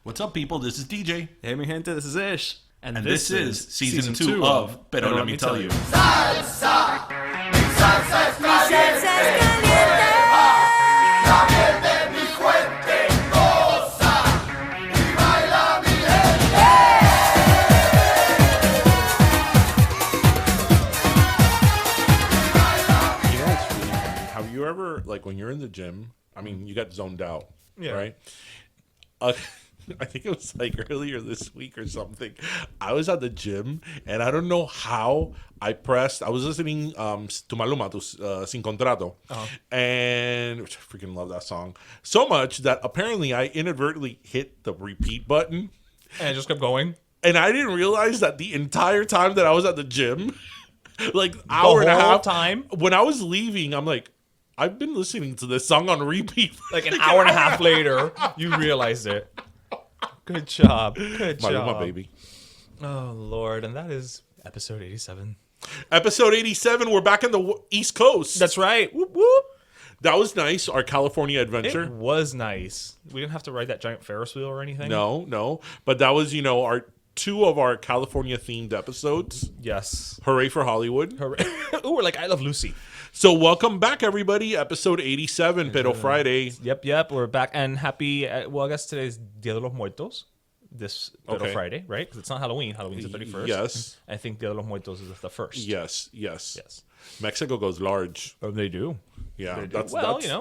What's up, people? This is DJ. Hey, mi gente, this is Ish. And this is season 2 of Pero Let Me Tell You. Salsa, mi salsa es caliente, la miel de mi fuente goza y baila mi gente. You know, it's really funny. Have you ever, like, when you're in the gym, I mean, you got zoned out, right? I think it was like earlier this week or something. I was at the gym and I don't know how I was listening to Maluma, to Sin Contrato. And which I freaking love that song so much that apparently I inadvertently hit the repeat button. And it just kept going. And I didn't realize that the entire time that I was at the gym, like hour and a half time, when I was leaving, I'm like, I've been listening to this song on repeat. Like an hour and a half later, you realized it. Good job. Good job. Maluma, baby. Oh, Lord. And that is episode 87. Episode 87. We're back on the East Coast. That's right. Whoop, whoop. That was nice. Our California adventure. It was nice. We didn't have to ride that giant Ferris wheel or anything. No. But that was, our two of our California-themed episodes. Yes. Hooray for Hollywood. Hooray. Ooh, we're like I Love Lucy. So welcome back, everybody. Episode 87, Pero Friday. Yep. We're back. And happy, I guess today's Dia de los Muertos. This Pero Friday, right? Because it's not Halloween. Halloween's the 31st. Yes. I think Dia de los Muertos is the 1st. Yes. Mexico goes large. Oh, they do. Yeah. That's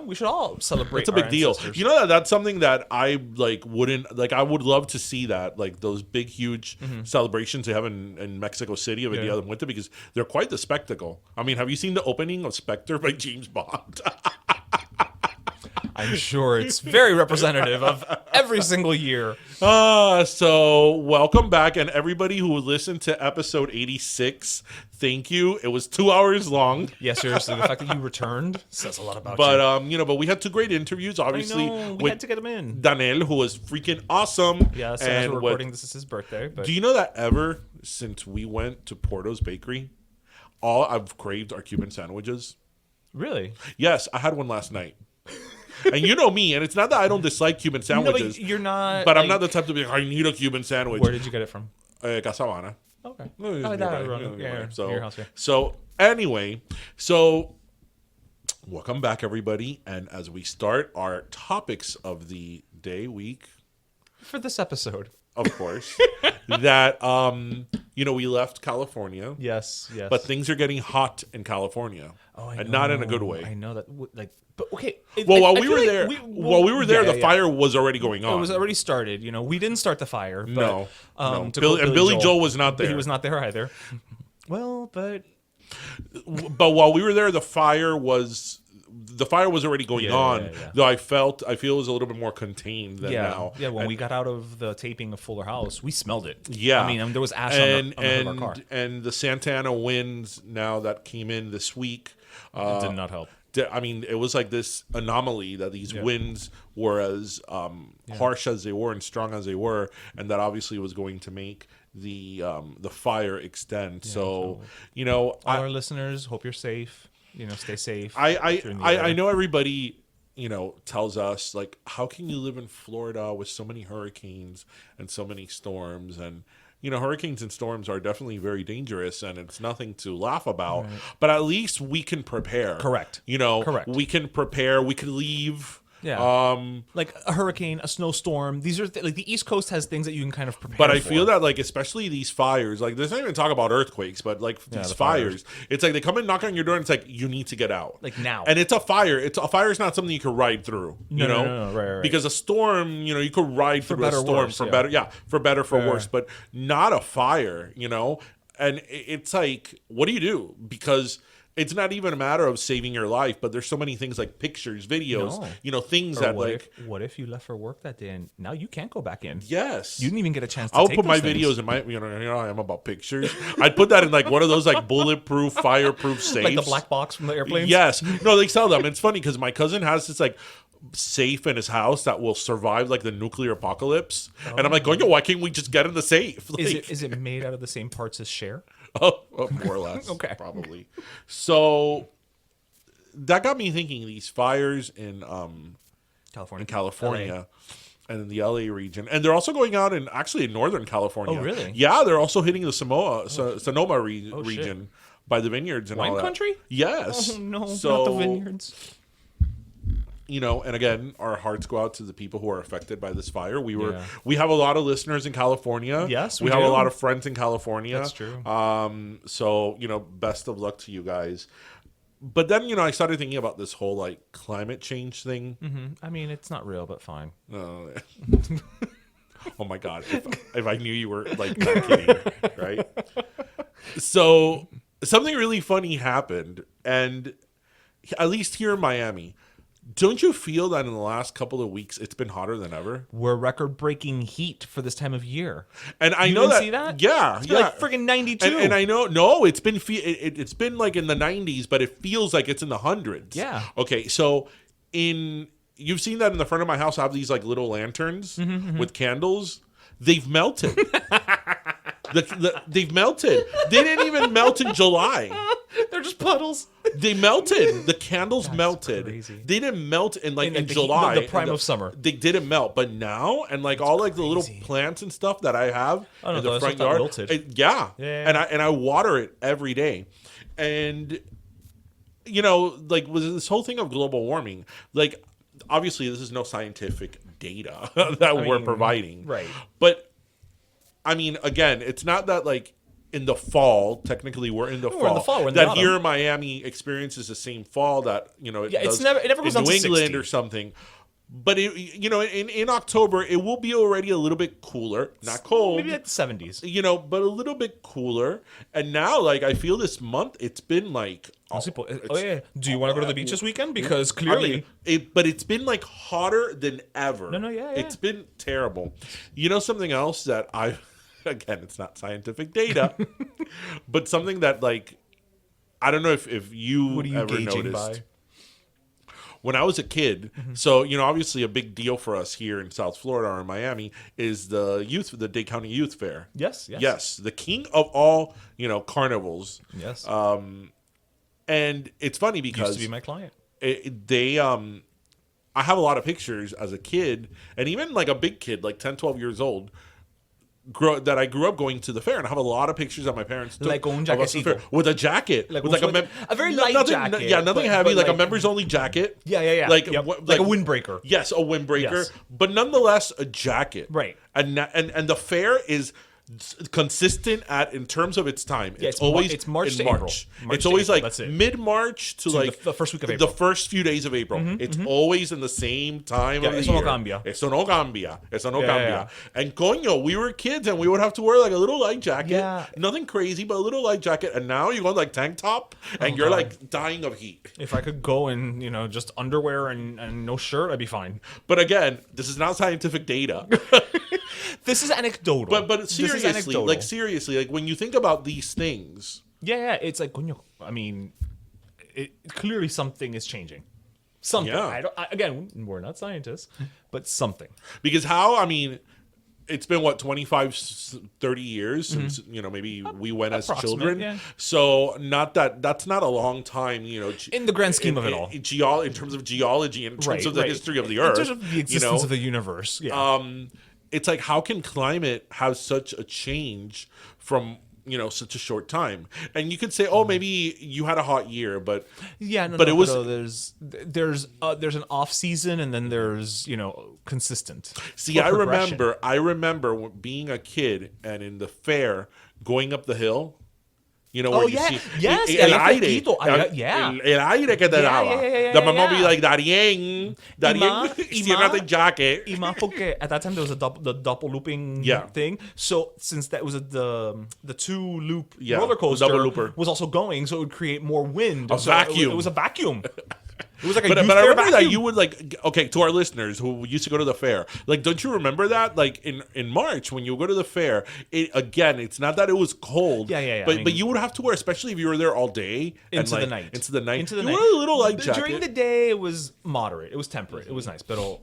we should all celebrate. It's a big our deal. ancestors. You know that's something that I wouldn't I would love to see that, like those big huge celebrations they have in Mexico City of Dia de Muertos, because they're quite the spectacle. I mean, have you seen the opening of Spectre by James Bond? I'm sure it's very representative of every single year. So welcome back, and everybody who listened to episode 86, thank you. It was 2 hours long. Yeah, seriously, the fact that you returned says a lot about you. But we had two great interviews, obviously. We had to get him in. Daniel, who was freaking awesome. Yeah, so as we're recording, this is his birthday. But do you know that ever since we went to Porto's Bakery, all I've craved are Cuban sandwiches? Really? Yes, I had one last night. And you know me, and it's not that I don't dislike Cuban sandwiches. No, but you're not. But I'm not the type to be like, I need a Cuban sandwich. Where did you get it from? Casabana. Okay. Your house, so anyway, welcome back, everybody. And as we start our topics of the day, week, for this episode, of course, that we left California. Yes. But things are getting hot in California, and not in a good way. I know that. But okay. Well, while we were there, the fire was already going on. It was already started. We didn't start the fire. But, no. Billy Joel was not there. He was not there either. Well, but while we were there, the fire was already going on. Yeah. Though I feel it was a little bit more contained than now. Yeah, when we got out of the taping of Fuller House, we smelled it. Yeah. I mean, there was ash on the hood of our car. And the Santa Ana winds now that came in this week. It did not help. I mean, it was like this anomaly that these winds were as harsh as they were and strong as they were, and that obviously was going to make the fire extend. So all our listeners, hope you're safe. Stay safe. I know everybody tells us, like, how can you live in Florida with so many hurricanes and so many storms? And hurricanes and storms are definitely very dangerous, and it's nothing to laugh about. Right. But at least we can prepare. Correct. Correct. We can prepare. We can leave. Yeah. Like a hurricane, a snowstorm. These are like the East Coast has things that you can kind of prepare. But I feel that, like, especially these fires, like, there's not even talk about earthquakes, but like these fires, it's like they come and knock on your door and it's like, you need to get out. Like now. And it's a fire. A fire is not something you can ride through. No, right. Because a storm, you could ride through a storm for better, for worse, but not a fire, And it's like, what do you do? Because it's not even a matter of saving your life, but there's so many things like pictures, videos, things that what if you left for work that day and now you can't go back in? Yes. You didn't even get a chance to I'll take put my things. videos in my, I am about pictures. I'd put that in like one of those like bulletproof, fireproof safes. Like the black box from the airplanes? Yes. No, they sell them. It's funny because my cousin has this like safe in his house that will survive like the nuclear apocalypse. And I'm like, why can't we just get in the safe? Like, is it made out of the same parts as Cher? Oh, more or less. Okay. Probably. So that got me thinking, these fires in California. and in the LA region, and they're also going out in Northern California. Oh, really? Yeah, they're also hitting the Sonoma region by the vineyards and Wine all that. country? Yes. Oh no, So, not the vineyards. and again, our hearts go out to the people who are affected by this fire. We have a lot of listeners in California. Yes, we have a lot of friends in California. That's true. So best of luck to you guys. But then, I started thinking about this whole like climate change thing. Mm-hmm. I mean, it's not real, but fine. Oh my God! If I knew you were like not kidding, right? So something really funny happened, and at least here in Miami, don't you feel that in the last couple of weeks it's been hotter than ever? We're record-breaking heat for this time of year. And I know didn't that. See that? Yeah, it's been like freaking 92. And I know, no, it's been it's been like in the 90s, but it feels like it's in the hundreds. Yeah. Okay, so you've seen that in the front of my house. I have these like little lanterns with candles. They've melted. They've melted. They didn't even melt in July. They're just puddles. They melted. The candles melted. Crazy. They didn't melt in July. July. The prime of summer. They didn't melt, but now and like all like the little plants and stuff that I have in the front yard. Wilted. Yeah. And I water it every day, and like with this whole thing of global warming, like obviously this is no scientific data that we're providing, right? But I mean, again, it's not that like in the fall, technically we're in the fall. We're in that the here in Miami experiences the same fall that it does it never goes in down New to England 60. or something. But in October it will be already a little bit cooler, not cold, maybe at the 70s. But a little bit cooler. And now, like I feel this month, it's been like. Do you want to go to the beach this weekend? Because clearly, but it's been like hotter than ever. No, yeah. It's been terrible. Something else that again, it's not scientific data, but something that like, I don't know if you ever noticed. By? When I was a kid, so obviously a big deal for us here in South Florida or in Miami is the Dade County Youth Fair. Yes, the king of all carnivals. Yes. And it's funny because used to be my client. I have a lot of pictures as a kid, and even like a big kid, like 10, 12 years old, that I grew up going to the fair, and I have a lot of pictures that my parents took like un of us to the fair, with a jacket, with like a very light jacket. Yeah, nothing heavy, like a members only jacket. Yeah. Like like a windbreaker. Yes, a windbreaker, Yes. but nonetheless a jacket. Right. And the fair is consistent in terms of its time. It's always it's March in to March. April. It's always April, like that's it. mid-March to like the first week of April. The first few days of April. It's always in the same time of the eso no year. cambia. Eso no cambia. Eso no Yeah, cambia. yeah. And coño, we were kids and we would have to wear like a little light jacket. Yeah. Nothing crazy, but a little light jacket. And now you're going like tank top and you're God. like dying of heat. If I could go in, just underwear and no shirt, I'd be fine. But again, this is not scientific data. This is anecdotal. But seriously, like when you think about these things. Yeah, it's like, coño, I mean, clearly something is changing. Something. Yeah. Again, we're not scientists, but something. Because it's been 25, 30 years since, maybe we went as children. Yeah. So that's not a long time, in the grand scheme of it all. In terms of geology, in terms of the history of the earth. In terms of the existence of the universe. Yeah. It's like, how can climate have such a change from such a short time? And you could say, oh, maybe you had a hot year, but it was there's an off season and then there's consistent. See, I remember being a kid and in the fair going up the hill. Where you see yes, el aire, yeah. el aire que te daba. The mama be like, Darien, ciérrate jacket. Y más porque at that time there was the double looping thing. So since that was the two loop roller coaster double looper was also going, so it would create more wind. Vacuum. It was a vacuum. It was like but I remember that you would to our listeners who used to go to the fair, like, don't you remember that? Like in March when you go to the fair, it's not that it was cold. Yeah. But you would have to wear, especially if you were there all day into the night. You wear a little light jacket. During the day, it was moderate. It was temperate. It was nice. But I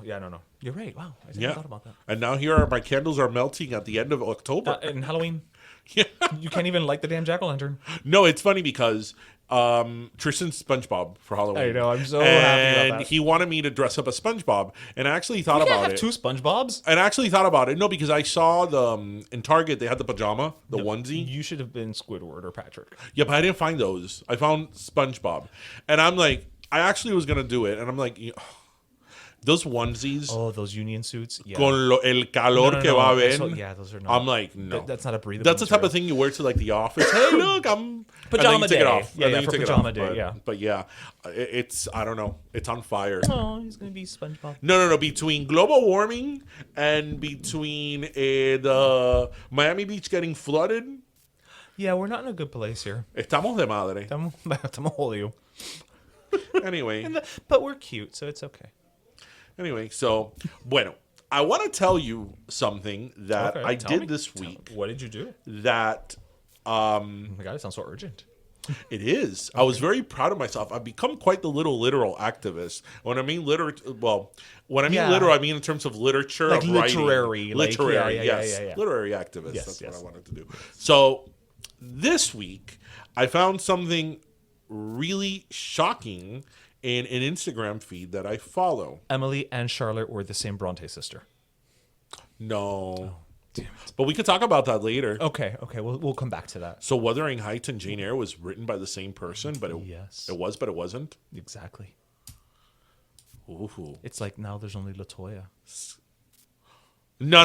don't know. You're right. Wow, I didn't thought about that. And now my candles are melting at the end of October. And Halloween. Yeah. You can't even light the damn jack-o'-lantern. No, it's funny because Tristan's SpongeBob for Halloween. I know. I'm so happy about And that. he wanted me to dress up as SpongeBob, and I actually thought You can't about have it. 2 SpongeBobs. And I actually thought about it. No, because I saw in Target they had the pajama, the onesie. You should have been Squidward or Patrick. Yeah, but I didn't find those. I found SpongeBob, and I'm like, I actually was gonna do it, and I'm like, those onesies. Oh, those union suits. Yeah. Con el calor que va a haber. Yeah, those are not. I'm like, no. That's not a breathable. That's the type of thing you wear to like the office. Hey, look, I'm Pajama and then you take day. it off. Yeah, and then yeah, you for take pajama it off. day, But, yeah. But yeah, it's I don't know. It's on fire. Oh, he's gonna be SpongeBob. No. Between global warming and between the Miami Beach getting flooded, Yeah, we're not in a good place here. estamos de madre. Estamos jodido. Anyway, But we're cute, so it's okay. so bueno, I want to tell you something that Okay, I tell did me. this week. What did you do? That Oh my god, it sounds so urgent. it is. I was very proud of myself. I've become quite the little literal activist. When I mean literal, I mean in terms of literature, Like of writing. literary, like, literary, yeah, yes, yeah. literary activist. Yes, That's yes. what I wanted to do. So this week, I found something really shocking in an Instagram feed that I follow. Emily and Charlotte were the same Bronte sister. No, Damn it. but we could talk about that later. Okay, we'll come back to that. So Wuthering Heights and Jane Eyre was written by the same person, but Yes. it was, but it wasn't. Exactly. Ooh. It's like now there's only LaToya. No.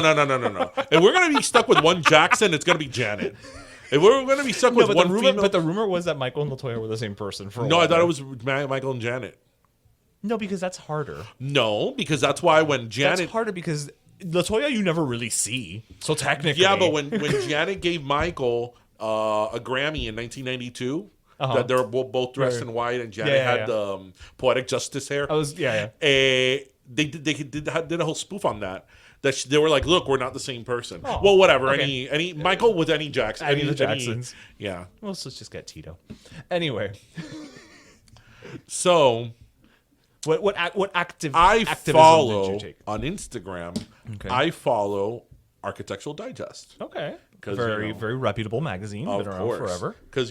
If we're gonna be stuck with one Jackson, it's gonna be Janet. If we're gonna be stuck with one female, but the rumor was that Michael and LaToya were the same person for a no, while I thought there. it was Michael and Janet. No, because that's harder. No, because that's why when Janet, That's harder because LaToya you never really see. So technically, yeah, but when Janet gave Michael a Grammy in 1992, that they were both dressed in white, and Janet had the poetic justice hair. They did a whole spoof on that. They were like, look, we're not the same person. Oh, well, whatever. okay. Any Michael with any Jackson, Any of the Jacksons. yeah. Well, let's just get Tito. Anyway, So what active I activism follow did you take? on Instagram. Okay. I follow Architectural Digest. Okay, 'Cause, very you know, very reputable magazine. Been around forever. Because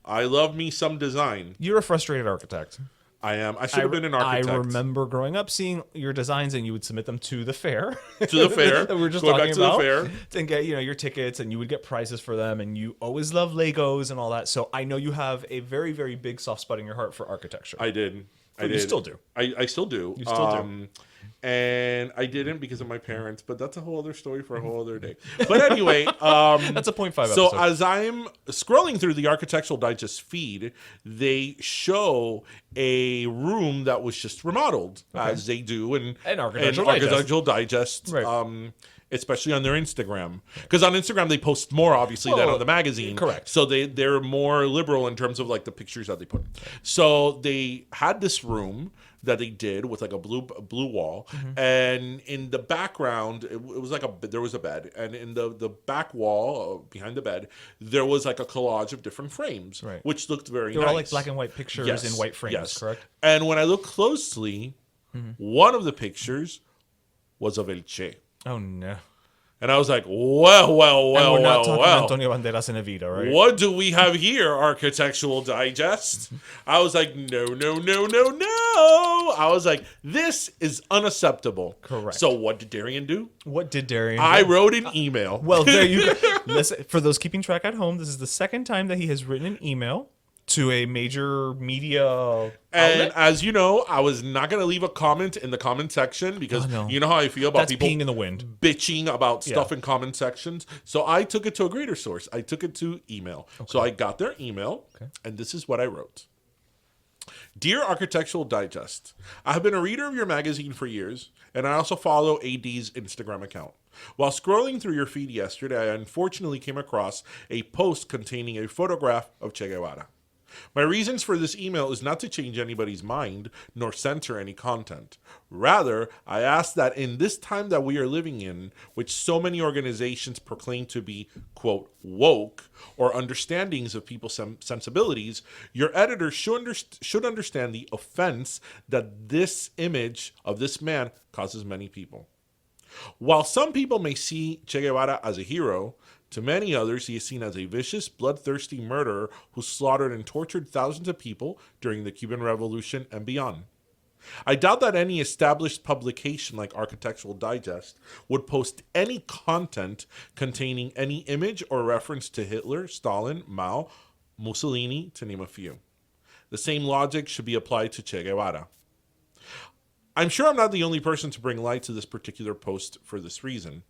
I love me some design. You're a frustrated architect. I am. I should have been an architect. I remember growing up seeing your designs, and you would submit them to the fair. To the fair. that we were just Going talking back to about. the fair. And get your tickets, and you would get prizes for them, and you always love Legos and all that. So I know you have a very very big soft spot in your heart for architecture. I did. You still do. I still do. You still do. And I didn't because of my parents, but that's a whole other story for a whole other day. But anyway, That's a 0.5 so episode. as I'm scrolling through the Architectural Digest feed, they show a room that was just remodeled, as they do in Architectural Digest. Right. Especially on their Instagram, because on Instagram they post more obviously than on the magazine. Correct. So they're more liberal in terms of like the pictures that they put. So they had this room that they did with like a blue wall, and in the background it was like there was a bed, and in the back wall behind the bed there was like a collage of different frames, Right. which looked very They're nice. all like black and white pictures in white frames, correct? And when I looked closely, one of the pictures was of Elche. Oh no! And I was like, well. And we're not talking Antonio Banderas in Evita, right? What do we have here, Architectural Digest? I was like, no. I was like, this is unacceptable. Correct. So what did Darian do? What did Darian? I do? wrote an email. Well, there you go. Listen, for those keeping track at home, this is the second time that he has written an email to a major media And outlet. as you know, I was not going to leave a comment in the comment section because you know how I feel about That's people peeing in the wind. bitching about stuff Yeah. in comment sections. So I took it to a greater source. I took it to email. So I got their email, and this is what I wrote. Dear Architectural Digest, I have been a reader of your magazine for years, and I also follow AD's Instagram account. While scrolling through your feed yesterday, I unfortunately came across a post containing a photograph of Che Guevara. My reasons for this email is not to change anybody's mind nor censor any content. Rather, I ask that in this time that we are living in, which so many organizations proclaim to be, quote, woke, or understandings of people's sensibilities, your editor should understand the offense that this image of this man causes many people. While some people may see Che Guevara as a hero, To many others, he is seen as a vicious, bloodthirsty murderer who slaughtered and tortured thousands of people during the Cuban Revolution and beyond. I doubt that any established publication like Architectural Digest would post any content containing any image or reference to Hitler, Stalin, Mao, Mussolini, to name a few. The same logic should be applied to Che Guevara. I'm sure I'm not the only person to bring light to this particular post for this reason.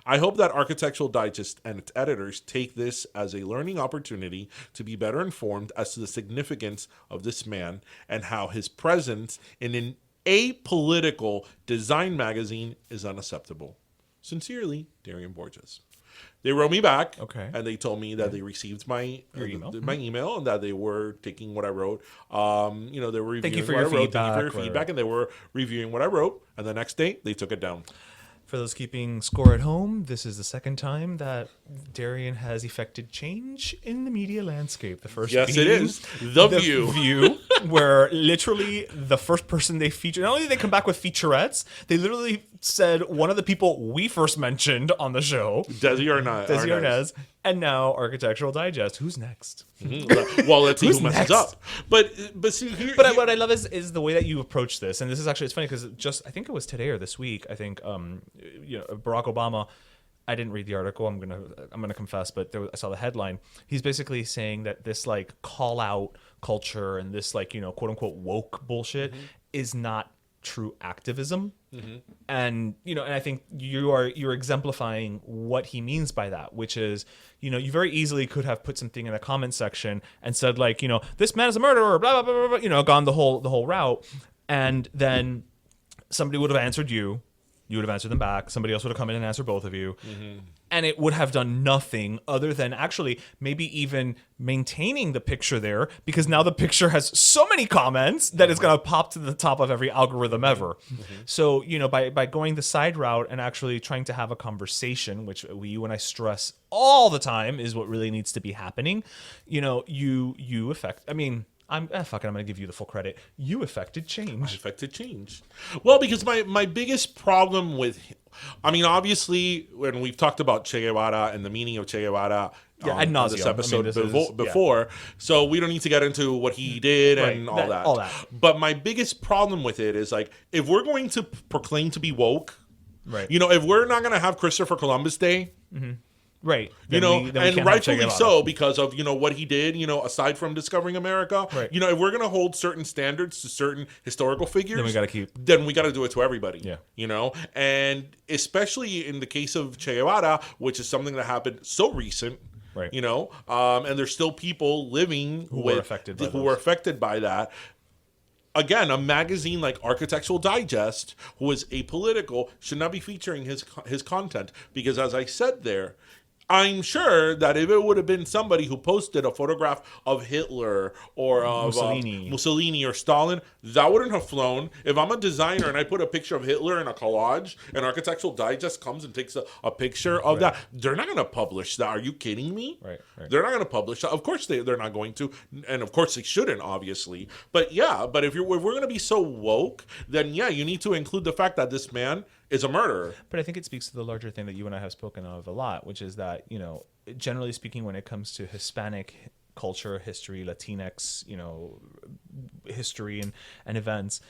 I hope that Architectural Digest and its editors take this as a learning opportunity to be better informed as to the significance of this man and how his presence in an apolitical design magazine is unacceptable. Sincerely, Darian Borges. They wrote me back, and they told me that they received my email and that they were taking what I wrote. They were reviewing Thank you for what your I wrote. feedback. Thank you for your feedback, and they were reviewing what I wrote. And the next day, they took it down. For those keeping score at home, this is the second time that Darian has effected change in the media landscape. The first Yes, being it is. The View. Where literally the first person they feature, not only did they come back with featurettes, they literally said one of the people we first mentioned on the show, Desi Arnaz, and now Architectural Digest. Who's next? Mm-hmm. Well, let's see who messes up. But see, what I love is the way that you approach this, and this is actually, it's funny because I think it was today or this week. I think Barack Obama. I didn't read the article. I'm gonna confess, but I saw the headline. He's basically saying that this like call out culture and this like quote unquote woke bullshit is not true activism. And and I think you're exemplifying what he means by that, which is you very easily could have put something in the comment section and said like this man is a murderer, blah blah blah blah, gone the whole route, and then somebody would have answered you. You would have answered them back. Somebody else would have come in and answered both of you. And it would have done nothing other than actually maybe even maintaining the picture there, because now the picture has so many comments that it's going to pop to the top of every algorithm ever. So, by going the side route and actually trying to have a conversation, which you and I stress all the time is what really needs to be happening, you affect, I'm going to give you the full credit. You affected change. I affected change. Well, because my biggest problem with, obviously, when we've talked about Che Guevara and the meaning of Che Guevara on this episode before, so we don't need to get into what he did and all that. But my biggest problem with it is like, if we're going to proclaim to be woke, right? If we're not going to have Christopher Columbus Day. Right. And rightfully so, because of, what he did, aside from discovering America, right. If we're going to hold certain standards to certain historical figures, then we got to do it to everybody, and especially in the case of Che Guevara, which is something that happened so recent, right. And there's still people living who were affected by that. Again, a magazine like Architectural Digest, who is apolitical, should not be featuring his content, because as I said there, I'm sure that if it would have been somebody who posted a photograph of Hitler or of Mussolini or Stalin, that wouldn't have flown. If I'm a designer and I put a picture of Hitler in a collage and Architectural Digest comes and takes a picture of that, they're not going to publish that. Are you kidding me? Right. They're not going to publish that. Of course they're not going to, and of course they shouldn't, obviously. But if we're going to be so woke, then you need to include the fact that this man is a murderer. But I think it speaks to the larger thing that you and I have spoken of a lot, which is that, generally speaking, when it comes to Hispanic culture, history, Latinx, history and events,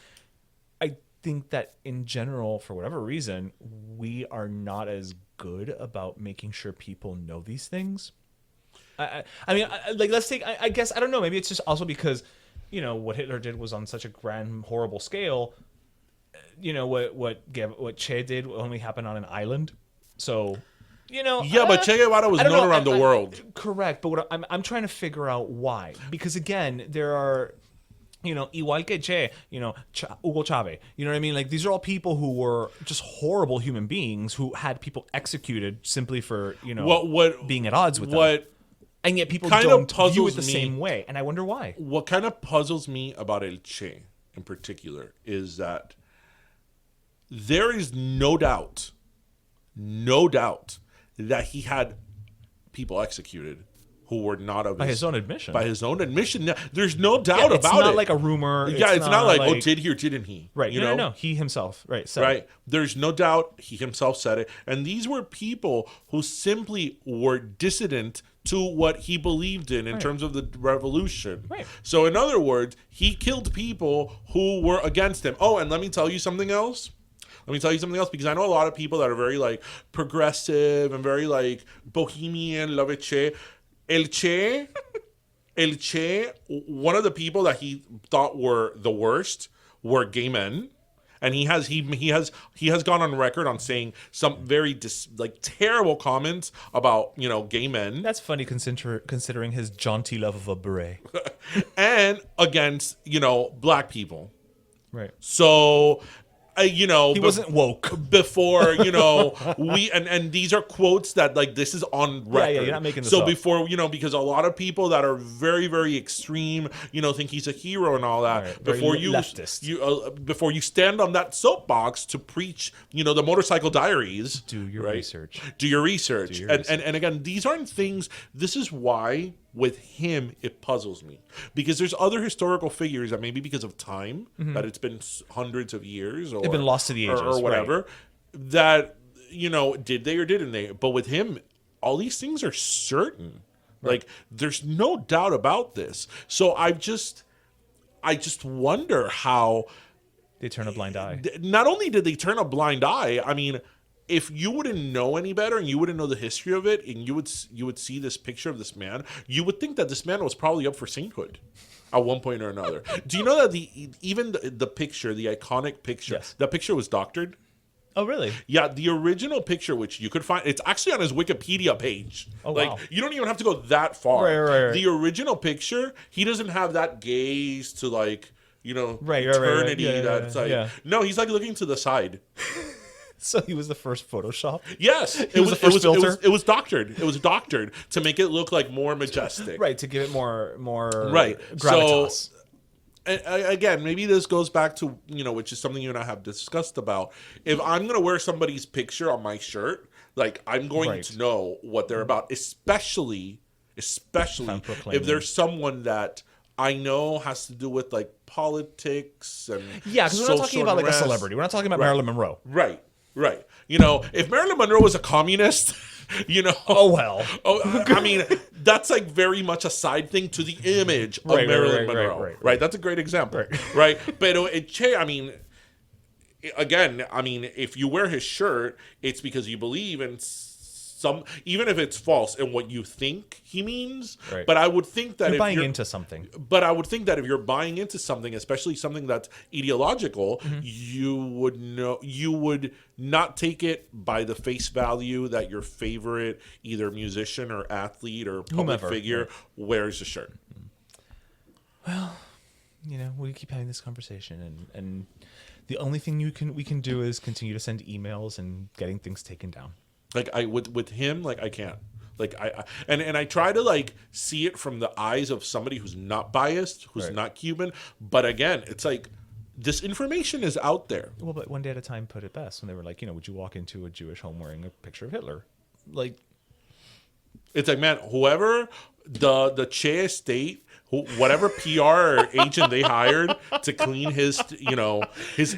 I think that in general, for whatever reason, we are not as good about making sure people know these things. Let's take, I guess, I don't know, maybe it's just also because, what Hitler did was on such a grand, horrible scale. What Che did only happened on an island, so but Che Guevara was known around the world. Correct, but I'm trying to figure out why, because again, there are igual que Che, Hugo Chavez, you know what I mean? Like, these are all people who were just horrible human beings who had people executed simply for being at odds with them. And yet people don't view it the same way, and I wonder why. What kind of puzzles me about El Che in particular is that there is no doubt that he had people executed who were not of by his own admission. By his own admission, there's no doubt about it. It's not like a rumor. Yeah, it's not like, oh, did he or didn't he? Right. You know? No. He himself. Right. Said right. It. There's no doubt he himself said it. And these were people who simply were dissident to what he believed in terms of the revolution. Right. So in other words, he killed people who were against him. Oh, and let me tell you something else. Because I know a lot of people that are very like progressive and very like bohemian, love it, Che. El Che, one of the people that he thought were the worst were gay men. And he has gone on record on saying some very terrible comments about gay men. That's funny considering his jaunty love of a beret. And against black people. Right. So he wasn't woke before and these are quotes that this is on record. Yeah, you're not making this so up. Before because a lot of people that are very, very extreme think he's a hero and all that. Right, before you stand on that soapbox to preach the Motorcycle Diaries, do your research. And again, these aren't things. This is why with him it puzzles me, because there's other historical figures that maybe because of time that it's been hundreds of years or they've been lost to the ages or whatever, that did they or didn't they? But with him, all these things are certain. Right. There's no doubt about this. So I just wonder how they turn a blind eye. Not only did they turn a blind eye, I mean, if you wouldn't know any better and you wouldn't know the history of it, and you would see this picture of this man, you would think that this man was probably up for sainthood at one point or another. Do you know that the picture, the iconic picture, that picture was doctored? Oh, really? Yeah, the original picture, which you could find, it's actually on his Wikipedia page. Oh, wow. You don't even have to go that far. Right. The original picture, he doesn't have that gaze to eternity. Right. No, he's looking to the side. So he was the first Photoshop? Yes. It was the first filter? It was doctored. It was doctored to make it look more majestic. Right, to give it more right. gravitas. So, again, maybe this goes back to, which is something you and I have discussed about. If I'm going to wear somebody's picture on my shirt, I'm going to know what they're about, especially if there's someone that I know has to do with politics and because we're not talking about a celebrity. We're not talking about Marilyn Monroe. Right. If Marilyn Monroe was a communist, oh well. I mean, that's very much a side thing to the image of Marilyn Monroe. Right. That's a great example. Right. But I mean, again, if you wear his shirt, it's because you believe in even if it's false in what you think he means. Right. But I would think that you're buying into something. But I would think that if you're buying into something, especially something that's ideological, you would not take it by the face value that your favorite either musician or athlete or public figure wears a shirt. Well, we keep having this conversation, and the only thing we can do is continue to send emails and getting things taken down. With him, I can't. And I try to see it from the eyes of somebody who's not biased, who's not Cuban. But again, it's this information is out there. Well, but One Day at a Time put it best when they were would you walk into a Jewish home wearing a picture of Hitler? It's man, whoever the Che estate, whatever PR agent they hired to clean his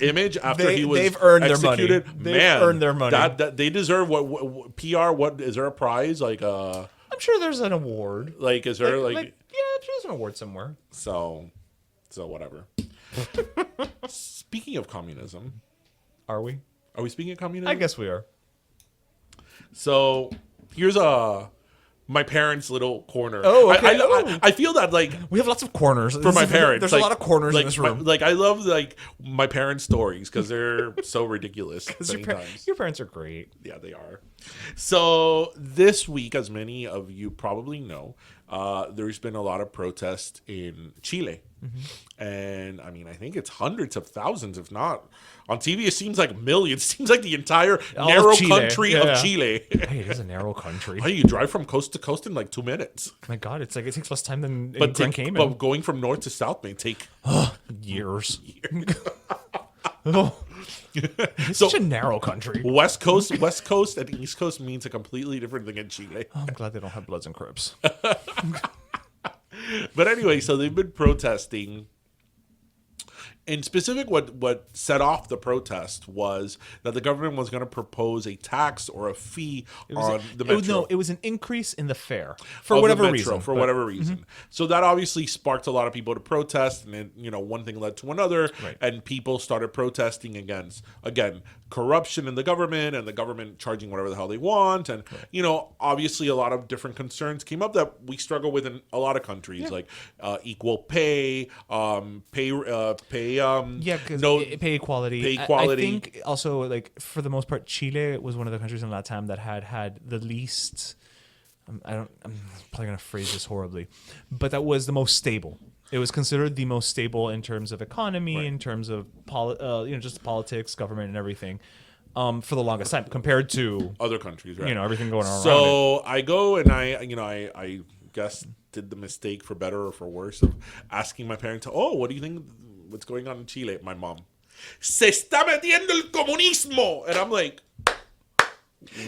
image after he was they've earned executed, they've earned their money. That they deserve what PR. What is there a prize I'm sure there's an award. Is there there's an award somewhere. So whatever. Speaking of communism, are we speaking of communism? I guess we are. So here's my parents' little corner. Oh, okay. I feel that we have lots of corners for my parents. There's a lot of corners in this room. I love my parents' stories because they're so ridiculous. Your parents are great. Yeah, they are. So this week, as many of you probably know, there's been a lot of protest in Chile. And I think it's hundreds of thousands, if not. On TV, it seems like millions. It seems like the entire narrow country of Chile. Hey, it is a narrow country. Hey, you drive from coast to coast in 2 minutes. My God, it takes less time than Grand Cayman. But going from north to south may take years. It's So- such a narrow country. West Coast, and East Coast means a completely different thing in Chile. I'm glad they don't have Bloods and Crips. But anyway, so they've been protesting. In specific, what set off the protest was that the government was going to propose a tax or a fee on the metro. It was an increase in the fare for Of the whatever metro, reason. For whatever reason. So that obviously sparked a lot of people to protest, and then, one thing led to another, Right. and people started protesting against, again, corruption in the government, and the government charging whatever the hell they want, and obviously a lot of different concerns came up that we struggle with in a lot of countries, like equal pay, pay because pay equality. Pay equality. I think also, like, for the most part, Chile was one of the countries in Latam that had the least. I'm probably gonna phrase this horribly, but that was the most stable. It was considered the most stable in terms of economy, in terms of just politics, government, and everything. For the longest time, compared to other countries, right? Everything going on. So I go and I guess did the mistake, for better or for worse, of asking my parents, what do you think? What's going on in Chile? My mom, se está metiendo el comunismo, and I'm like,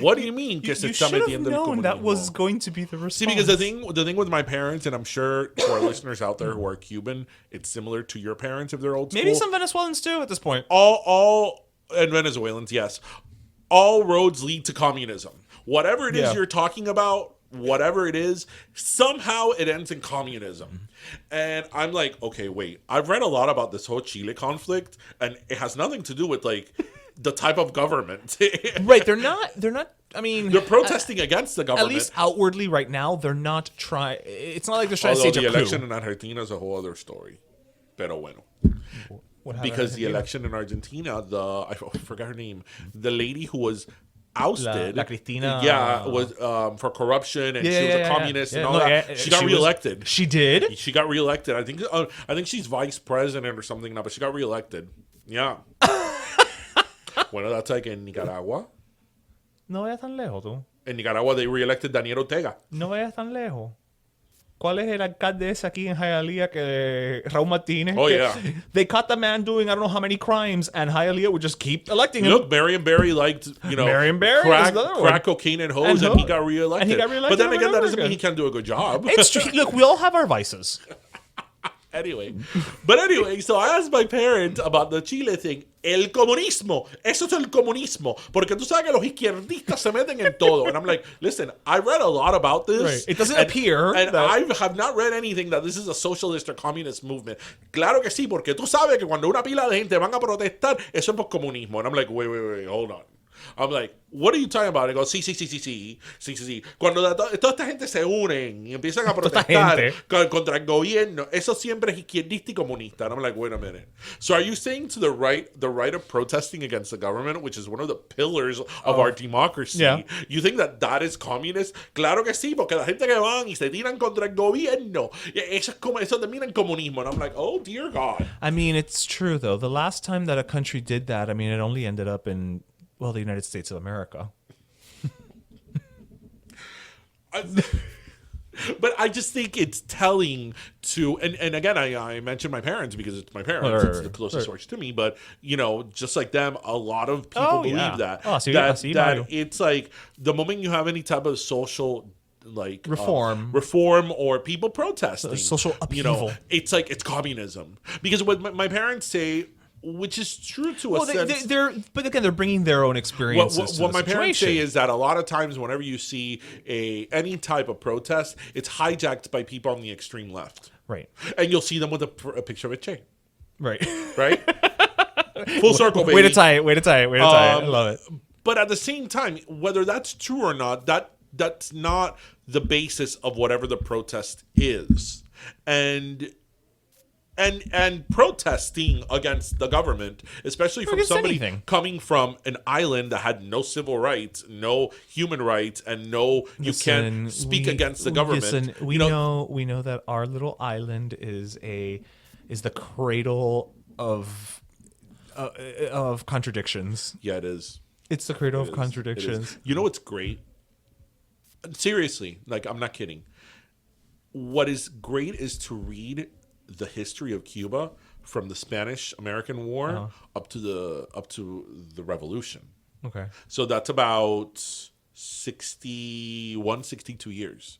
what do you mean? Que se You está should have metiendo el known that comunismo? was going to be the response. See, because the thing with my parents, and I'm sure to our listeners out there who are Cuban, it's similar to your parents if they're old school. Maybe some Venezuelans too at this point. All and Venezuelans, yes. All roads lead to communism. Whatever it is you're talking about, whatever it is, somehow it ends in communism. And I'm like, okay, wait. I've read a lot about this whole Chile conflict, and it has nothing to do with like the type of government. Right? They're not. I mean, They're protesting against the government. At least outwardly, right now, they're not trying. It's not like they're trying Although to stage the a coup. election in Argentina is a whole other story. Pero bueno. What happened Because in the Argentina? election in Argentina, I forgot her name, the lady who was ousted, La Cristina, was for corruption, and she was a communist and all that. She got reelected. She did. She got reelected. I think she's vice president or something now, but she got reelected. Yeah. Bueno, that's like in Nicaragua. No vayas tan lejos, tú. In Nicaragua, they reelected Daniel Ortega. No vayas tan lejos. ¿Cuál es el alcalde ese aquí en Hialeah que Raúl Martínez? Oh, que yeah. They caught the man doing I don't know how many crimes, and Hialeah would just keep electing him. Look, Marion Barry liked, Marion Barry crack, is the other one. crack cocaine and hoes, and he got reelected. And he got reelected But then over again, and that over doesn't mean again. he can't do a good job. It's true. Look, we all have our vices. Anyway, so I asked my parents about the Chile thing. El comunismo. Eso es el comunismo. Porque tú sabes que los izquierdistas se meten en todo. And I'm like, listen, I read a lot about this. Right. It doesn't appear And that- I have not read anything that this is a socialist or communist movement. Claro que sí, porque tú sabes que cuando una pila de gente van a protestar, eso es por comunismo. And I'm like, wait, hold on. I'm like, what are you talking about? And I go, sí. Cuando toda esta gente se unen y empiezan a protestar contra el gobierno, eso siempre es izquierdista y comunista. And I'm like, wait a minute. So are you saying to the right of protesting against the government, which is one of the pillars of our democracy, you think that is communist? Claro que sí, porque la gente que van y se tiran contra el gobierno, eso termina en comunismo. And I'm like, oh, dear God. I mean, it's true, though. The last time that a country did that, I mean, it only ended up in, well, the United States of America. But I just think it's telling to, and again, I mentioned my parents because it's my parents. Right, it's the closest source to me. But, just like them, a lot of people Oh, believe yeah. that. Oh, see, that Mario. it's like the moment you have any type of social Reform. reform or people protesting, Social upheaval. it's like it's communism. Because what my parents say, which is true to a sense. But again, they're bringing their own experiences to What the my parents say situation. is that a lot of times whenever you see any type of protest, it's hijacked by people on the extreme left. Right. And you'll see them with a picture of a chain. Right. Right? Full circle, baby. Way to tie it. I love it. But at the same time, whether that's true or not, that's not the basis of whatever the protest is. And protesting against the government, especially from against somebody anything. coming from an island that had no civil rights, no human rights, and you can't speak against the government. Listen, we know that our little island is the cradle of contradictions. Yeah, it is. It's the cradle It of is. contradictions. It is. You know what's great? Seriously, like, I'm not kidding. What is great is to read the history of Cuba from the Spanish-American War up to the Revolution. Okay. So that's about 62 years.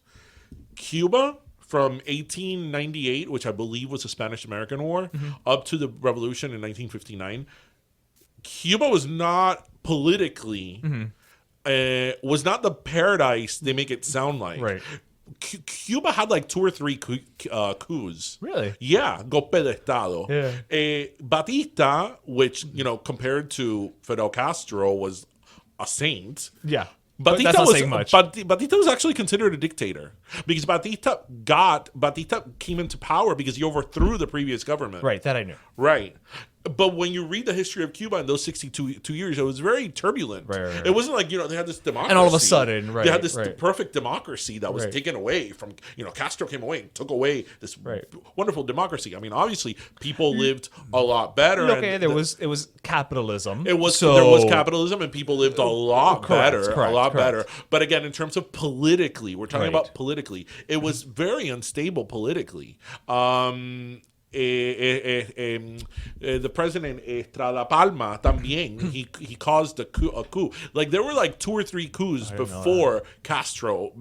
Cuba from 1898, which I believe was the Spanish-American War, up to the Revolution in 1959. Cuba was not politically, was not the paradise they make it sound like. Right. Cuba had like 2 or 3 coups. Really? Yeah, golpe de Estado. Yeah. Batista, which, compared to Fidel Castro, was a saint. Yeah. But that's not saying much. Batista was actually considered a dictator because Batista came into power because he overthrew the previous government. Right, that I knew. Right. But when you read the history of Cuba in those 62 years, it was very turbulent. Right. It wasn't like, they had this democracy. And all of a sudden, they had this perfect democracy that was taken away from, Castro came away and took away this wonderful democracy. I mean, obviously, people lived a lot better. Okay, it was capitalism. There was capitalism and people lived a lot better. But again, in terms of politically, we're talking about politically, it was very unstable politically. The president Estrada Palma también he caused a coup. Like there were like 2 or 3 coups before Castro's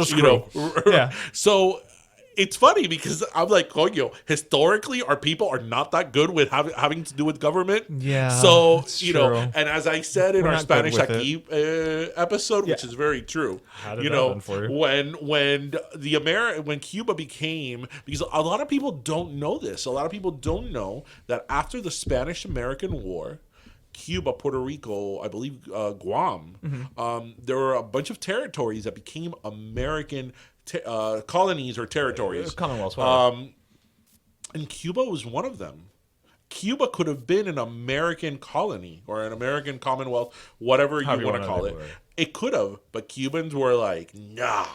coup. Yeah. So it's funny because I'm like, historically, our people are not that good with having to do with government. Yeah. So, true. and as I said in our Spanish Aquí episode, which is very true, How did that happen for you? when Cuba became, because a lot of people don't know this, a lot of people don't know that after the Spanish-American War, Cuba, Puerto Rico, I believe Guam, there were a bunch of territories that became American colonies or territories. Commonwealths. And Cuba was one of them. Cuba could have been an American colony or an American Commonwealth, whatever you want to call it. It could have, but Cubans were like, nah.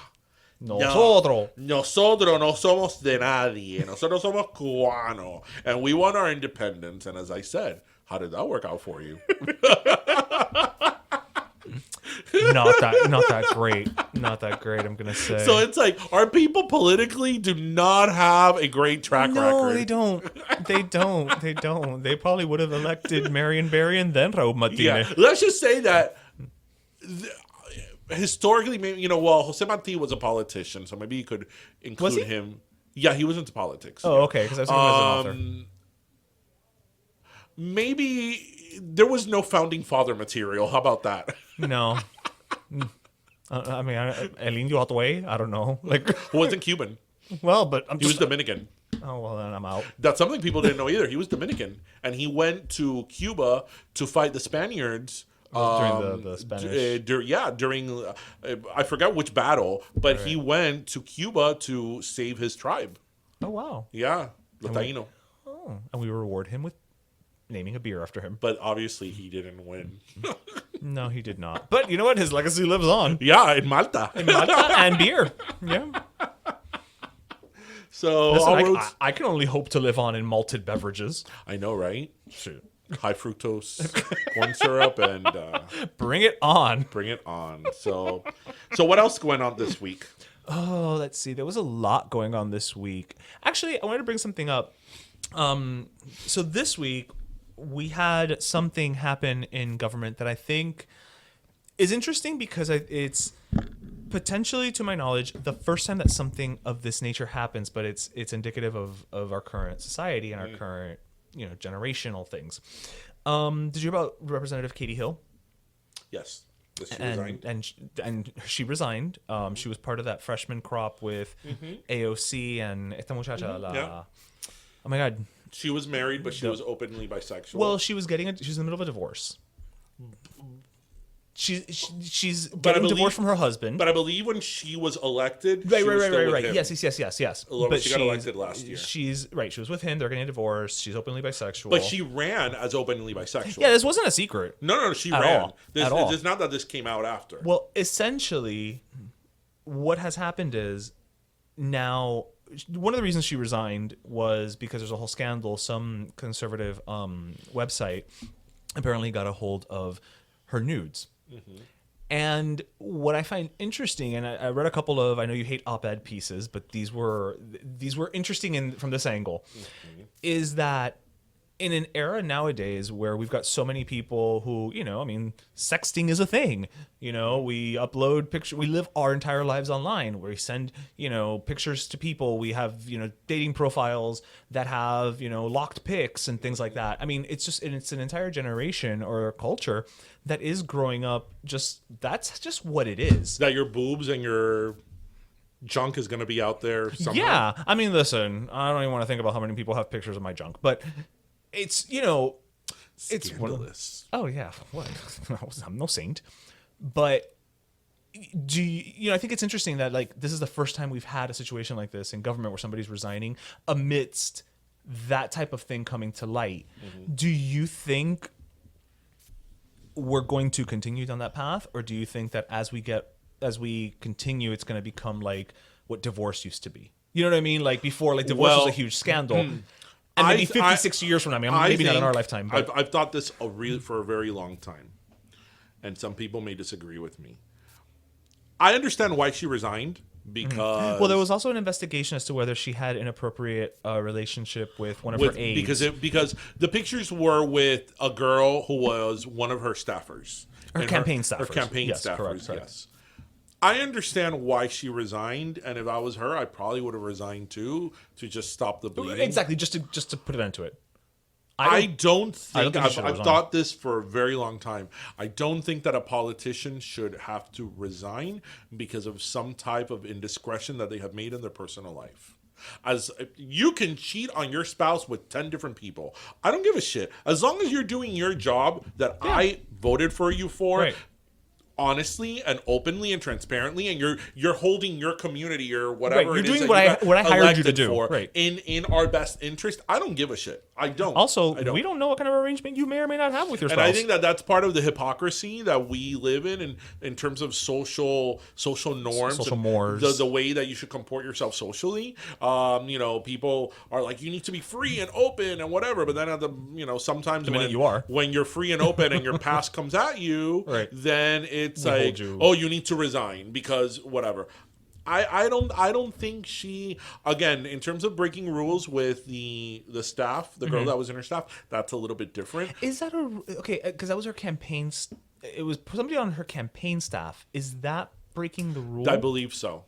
Nosotros no somos de nadie. Nosotros somos cubanos. And we want our independence. And as I said, how did that work out for you? Not that great. Not that great, I'm going to say. So it's like, our people politically do not have a great track record. No, they don't. They don't. They probably would have elected Marion Barry and then Raúl Martinez. Yeah. Let's just say that historically, maybe, Jose Marti was a politician, so maybe you could include him. Yeah, he was into politics. Oh, okay, because I was thinking as an author. Maybe there was no founding father material. How about that? No. I mean, El Indio Otway? I don't know. Like, He wasn't Cuban. Well, but He was Dominican. Oh, well, then I'm out. That's something people didn't know either. He was Dominican. And he went to Cuba to fight the Spaniards. During the Spanish. During I forgot which battle, but he went to Cuba to save his tribe. Oh, wow. Yeah, the Taíno. And we reward him with naming a beer after him. But obviously he didn't win. No, he did not. But you know what? His legacy lives on. Yeah, in Malta. And beer. Yeah. So listen, I can only hope to live on in malted beverages. I know, right? Shoot. High fructose corn syrup and bring it on. Bring it on. So what else going on this week? Oh, let's see. There was a lot going on this week. Actually, I wanted to bring something up. So this week we had something happen in government that I think is interesting because it's potentially, to my knowledge, the first time that something of this nature happens, but it's indicative of our current society and our current, generational things. Did you hear about Representative Katie Hill? Yes. She resigned. And she resigned. She was part of that freshman crop with AOC and esta muchacha. Oh my God. She was married, but she was openly bisexual. Well, she's in the middle of a divorce. She's getting divorced from her husband. But I believe when she was elected, right. Him. Yes. But she got elected last year. She's right. She was with him. They're getting a divorce. She's openly bisexual. But she ran as openly bisexual. Yeah, this wasn't a secret. No, she ran. At all. It's not that this came out after. Well, essentially, what has happened is now. One of the reasons she resigned was because there's a whole scandal. Some conservative website apparently got a hold of her nudes. And what I find interesting, and I read a couple of, I know you hate op-ed pieces, but these were interesting from this angle, is that in an era nowadays where we've got so many people who, sexting is a thing. We upload pictures, we live our entire lives online, where we send, pictures to people. We have, dating profiles that have, locked pics and things like that. I mean, it's an entire generation or culture that is growing up. That's just what it is. That your boobs and your junk is going to be out there somewhere. Yeah. I mean, listen, I don't even want to think about how many people have pictures of my junk, but it's, it's scandalous. Oh yeah, what? I'm no saint, but I think it's interesting that this is the first time we've had a situation like this in government where somebody's resigning amidst that type of thing coming to light. Mm-hmm. Do you think we're going to continue down that path, or do you think that as we continue, it's going to become like what divorce used to be? You know what I mean? Like before, divorce was a huge scandal. And maybe 60 years from now, maybe not in our lifetime. But I've thought this for a very long time. And some people may disagree with me. I understand why she resigned, because... Well, there was also an investigation as to whether she had inappropriate relationship with one of her aides. Because the pictures were with a girl who was one of her staffers. Her campaign staffers. Her campaign staffers, correct. yes. I understand why she resigned, and if I was her, I probably would have resigned too, to just stop the bleeding. Exactly, just to put an end to it. I've thought this for a very long time. I don't think that a politician should have to resign because of some type of indiscretion that they have made in their personal life. As you can cheat on your spouse with 10 different people. I don't give a shit. As long as you're doing your job that I voted for you for. Right. Honestly and openly and transparently, and you're holding your community or whatever. Right. You're doing what I hired you to do. Right. In our best interest. I don't give a shit. I don't. Also, we don't know what kind of arrangement you may or may not have with your spouse. And I think that's part of the hypocrisy that we live in terms of social norms, social mores, the way that you should comport yourself socially. People are like, you need to be free and open and whatever, but then sometimes when you're free and open and your past comes at you, right, then it's like, you need to resign because whatever. I don't think she, again, in terms of breaking rules with the staff, the girl that was in her staff, that's a little bit different. Is that okay? Because that was her campaign. It was somebody on her campaign staff. Is that breaking the rules? I believe so.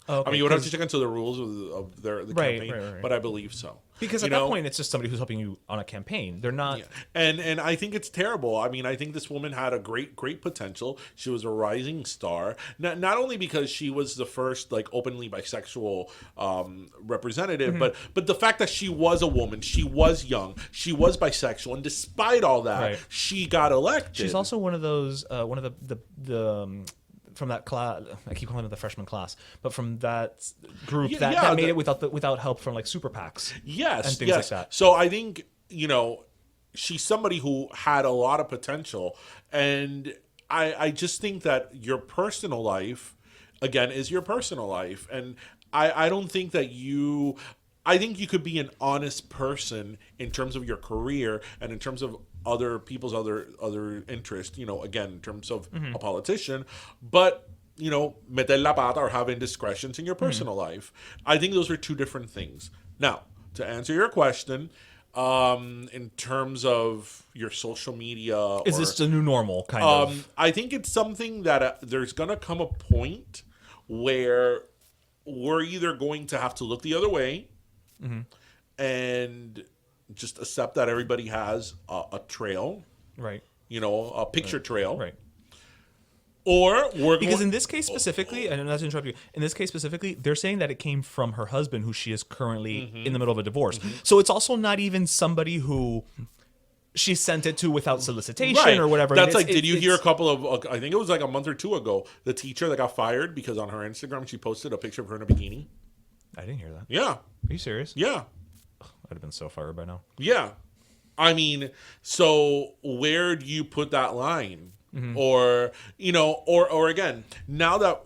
Okay, I mean, you would have to check into the rules of the campaign, right. But I believe so. Because at that point, it's just somebody who's helping you on a campaign. They're not... Yeah. And I think it's terrible. I mean, I think this woman had a great potential. She was a rising star. Not only because she was the first, openly bisexual representative, but the fact that she was a woman, she was young, she was bisexual, and despite all that, she got elected. She's also one of those, from that class, I keep calling it the freshman class, but from that group that made it without help from super PACs, and things like that. So I think she's somebody who had a lot of potential, and I just think that your personal life, again, is your personal life, and I don't think that you. I think you could be an honest person in terms of your career and in terms of other people's other interests, again, in terms of a politician, but, meter la pata or have indiscretions in your personal life. I think those are two different things. Now, to answer your question, in terms of your social media. Is this the new normal, kind of? I think it's something that there's going to come a point where we're either going to have to look the other way and just accept that everybody has a trail, right? A picture trail, right? Or because in this case specifically, and not to interrupt you, in this case specifically, they're saying that it came from her husband, who she is currently in the middle of a divorce. So it's also not even somebody who she sent it to without solicitation or whatever. That's did you hear a couple of? I think it was a month or two ago. The teacher that got fired because on her Instagram she posted a picture of her in a bikini. I didn't hear that. Yeah. Are you serious? Yeah. I'd have been so fired by now. Yeah. I mean, so where do you put that line? Or, or again, now that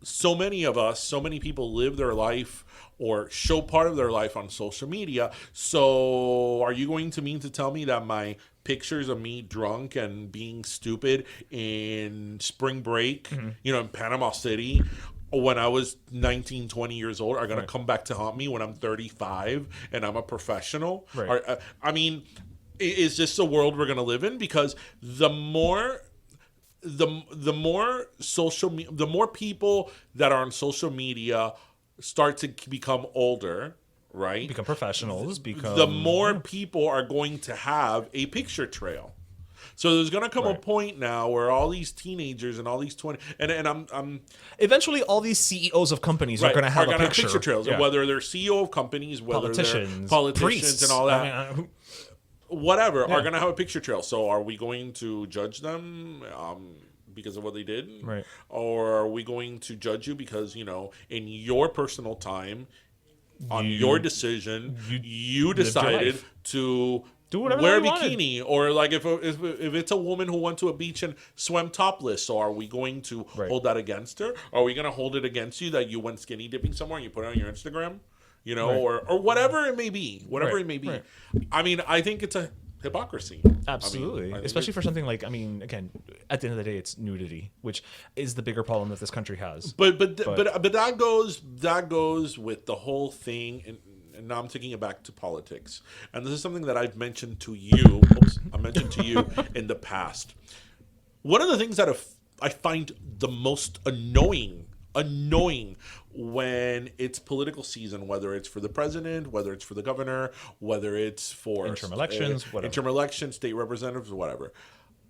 so many of us, so many people live their life or show part of their life on social media. So are you going to mean to tell me that my pictures of me drunk and being stupid in spring break, in Panama City, when I was 19, 20 years old, are going to come back to haunt me when I'm 35 and I'm a professional? Right. I mean, is this the world we're going to live in? Because the more people that are on social media start to become older, right? Become professionals. The more people are going to have a picture trail. So there's going to come a point now where all these teenagers and all these 20 and I'm eventually all these CEOs of companies are going to have a picture trails, and whether they're CEO of companies, whether they're politicians priests, and all that, whatever, are going to have a picture trail. So are we going to judge them because of what they did, right? Or are we going to judge you because in your personal time, on your decision, you decided to wear a bikini, or like if it's a woman who went to a beach and swam topless, so are we going to hold that against her? Are we going to hold it against you that you went skinny dipping somewhere and you put it on your Instagram, or whatever it may be, Right. I mean, I think it's a hypocrisy. Absolutely. I mean, especially for something like, again, at the end of the day, it's nudity, which is the bigger problem that this country has. But that goes with the whole thing, and now I'm taking it back to politics. And this is something that I've mentioned to you. I mentioned to you in the past. One of the things that I find the most annoying when it's political season, whether it's for the president, whether it's for the governor, whether it's for interim elections, state representatives, whatever.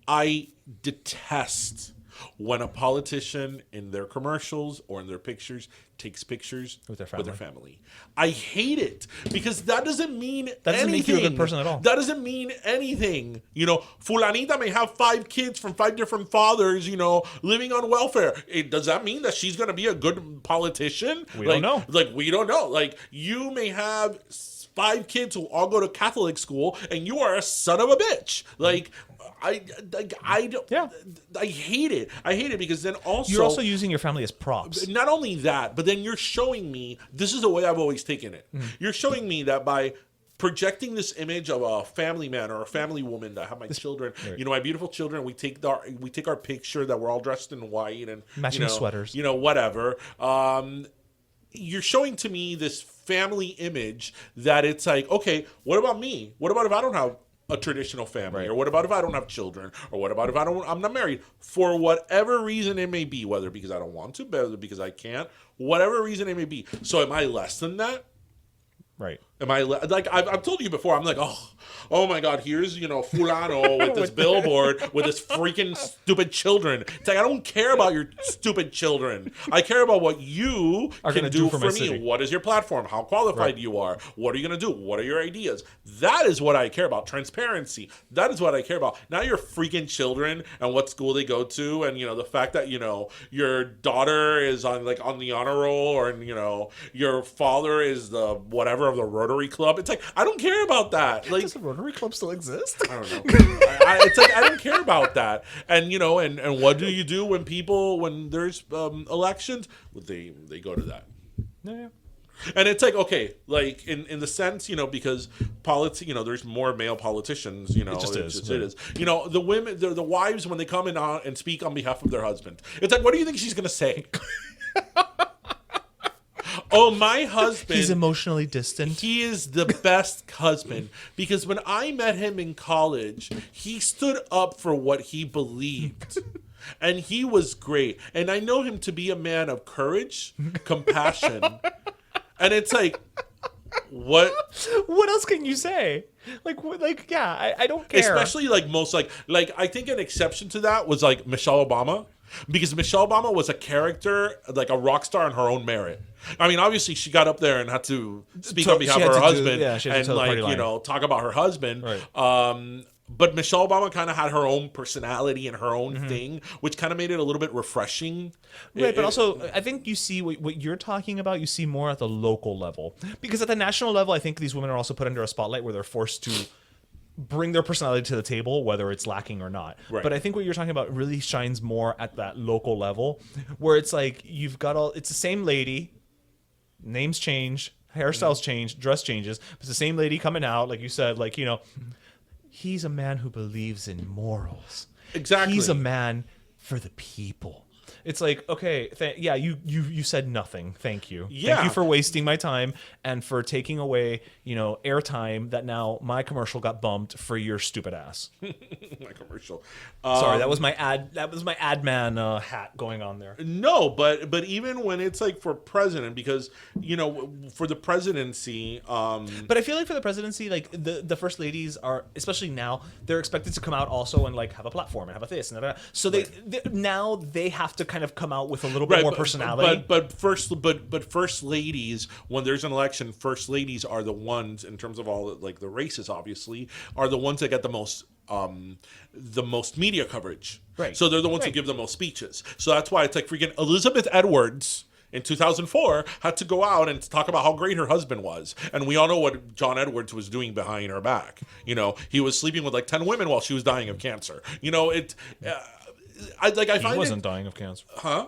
I detest when a politician in their commercials or in their pictures takes pictures with their family. I hate it because that doesn't mean anything. That doesn't make you a good person at all. That doesn't mean anything. Fulanita may have 5 kids from 5 different fathers, living on welfare. Does that mean that she's going to be a good politician? We don't know. We don't know. You may have 5 kids who all go to Catholic school, and you are a son of a bitch. I hate it. I hate it because then also you're also using your family as props. Not only that, but then you're showing me, this is the way I've always taken it. Mm-hmm. You're showing me that by projecting this image of a family man or a family woman that have my children, my beautiful children, we take our picture that we're all dressed in white and matching sweaters, whatever. You're showing to me this family image that it's like, okay, what about me? What about if I don't have a traditional family, or what about if I don't have children, or what about if I'm not married, for whatever reason it may be, whether because I don't want to, whether because I can't, whatever reason it may be. So am I less than that? Right. Am I I've told you before, I'm like, oh my God, here's fulano with this billboard with his freaking stupid children. It's like, I don't care about your stupid children. I care about what you can do for me. City. What is your platform? How qualified you are? What are you going to do? What are your ideas? That is what I care about. Transparency. That is what I care about. Not your freaking children and what school they go to, and the fact that your daughter is on the honor roll, or your father is the whatever of the Rotary Club. It's like, I don't care about that. Does the Rotary Club still exist? I don't know. It's like, I don't care about that. And and what do you do when there's elections? They go to that. Yeah. And it's like, okay, in the sense, because politics, there's more male politicians, it just is. It is. The women, the wives, when they come in and speak on behalf of their husband, it's like, what do you think she's going to say? Oh, my husband. He's emotionally distant. He is the best husband because when I met him in college, he stood up for what he believed. And he was great. And I know him to be a man of courage, compassion. And it's like, what else can you say? I don't care. Especially I think an exception to that was Michelle Obama. Because Michelle Obama was a character, a rock star on her own merit. I mean, obviously, she got up there and had to speak on behalf of her husband and, talk about her husband. Right. But Michelle Obama kind of had her own personality and her own thing, which kind of made it a little bit refreshing. Right, but also, I think you see what you're talking about, you see more at the local level. Because at the national level, I think these women are also put under a spotlight where they're forced to bring their personality to the table, whether it's lacking or not. Right. But I think what you're talking about really shines more at that local level, where it's like you've got it's the same lady, names change, hairstyles change, dress changes, but it's the same lady coming out, like you said, like, you know, he's a man who believes in morals. Exactly. He's a man for the people. It's like, okay, you said nothing. Thank you. Yeah. Thank you for wasting my time and for taking away, you know, airtime that now my commercial got bumped for your stupid ass. My commercial. Sorry, that was my ad man hat going on there. No, but even when it's like for president, because, you know, for the presidency. But I feel like for the presidency, like the first ladies are, especially now, they're expected to come out also and like have a platform and have a this and that. So they now they have to kind of come out with a little bit more personality. But first ladies, when there's an election, first ladies are the ones, in terms of all like the races, obviously, are the ones that get the most media coverage. Right. So they're the ones who give the most speeches. So that's why it's like freaking Elizabeth Edwards in 2004 had to go out and talk about how great her husband was. And we all know what John Edwards was doing behind her back. You know, he was sleeping with like 10 women while she was dying of cancer. You know, I find he wasn't dying of cancer. Huh?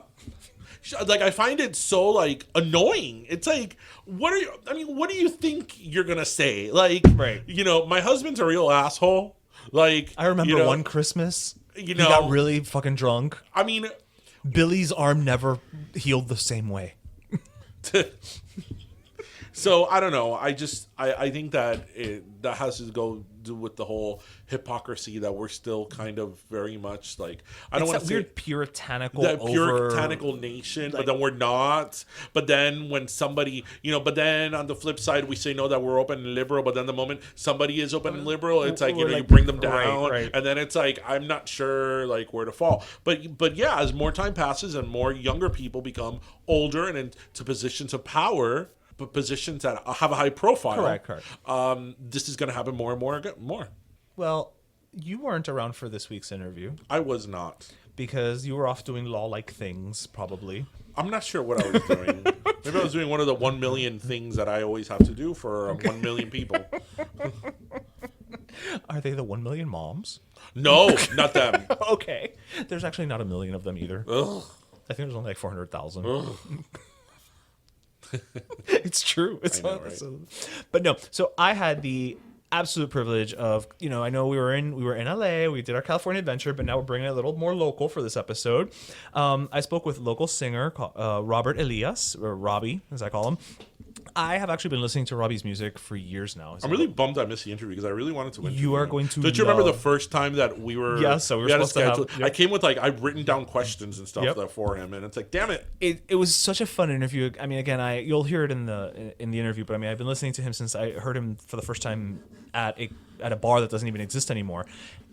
Like, I find it so like annoying. It's like, what do you think you're gonna say? Like, right. You know, my husband's a real asshole. Like, I remember one Christmas, he got really fucking drunk. I mean, Billy's arm never healed the same way. So I don't know. I think that that has to do with the whole hypocrisy that we're still kind of very much like. I don't want to say weird puritanical nation, like, but then we're not. But then when somebody, you know, but then on the flip side, we say no that we're open and liberal. But then the moment somebody is open and liberal, it's like, you know, you bring them down, right. And then it's like I'm not sure like where to fall. But yeah, as more time passes and more younger people become older and into positions of power. But positions that have a high profile. Correct. This is going to happen more and more. Well, you weren't around for this week's interview. I was not. Because you were off doing law-like things, probably. I'm not sure what I was doing. Maybe I was doing one of the 1 million things that I always have to do for 1 million people. Are they the 1 million moms? No, not them. Okay. There's actually not 1 million of them either. Ugh. I think there's only like 400,000. It's true. It's I know, right? But no. So I had the absolute privilege of, you know, I know we were in LA, we did our California adventure, but now we're bringing it a little more local for this episode. I spoke with local singer Robert Elias, or Robbie, as I call him. I have actually been listening to Robbie's music for years now. I'm really bummed I missed the interview because I really wanted to interview you. You are him. going to. Don't you remember the first time that we were? Yeah, so we were supposed to have. Yep. I came with like I've written down questions and stuff for him, and it's like, damn it. It was such a fun interview. I mean, again, you'll hear it in the interview, but I mean, I've been listening to him since I heard him for the first time at a bar that doesn't even exist anymore.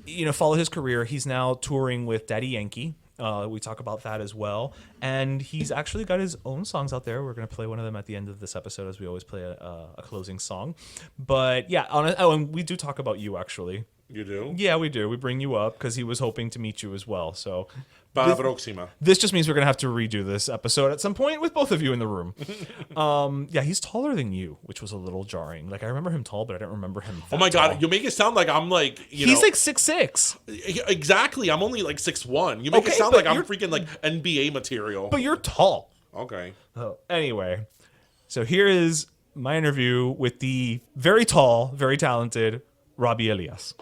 You know, follow his career. He's now touring with Daddy Yankee. We talk about that as well. And he's actually got his own songs out there. We're going to play one of them at the end of this episode, as we always play a closing song. But yeah, and we do talk about you, actually. You do? Yeah, we do. We bring you up because he was hoping to meet you as well. So This just means we're going to have to redo this episode at some point with both of you in the room. Yeah, he's taller than you, which was a little jarring. Like, I remember him tall, but I don't remember him that Oh my God, tall. you make it sound like I'm like, he's like 6'6". Exactly, I'm only like 6'1". You make it sound like I'm freaking like NBA material. But you're tall. Okay. Oh, anyway, so here is my interview with the very tall, very talented Robbie Elias.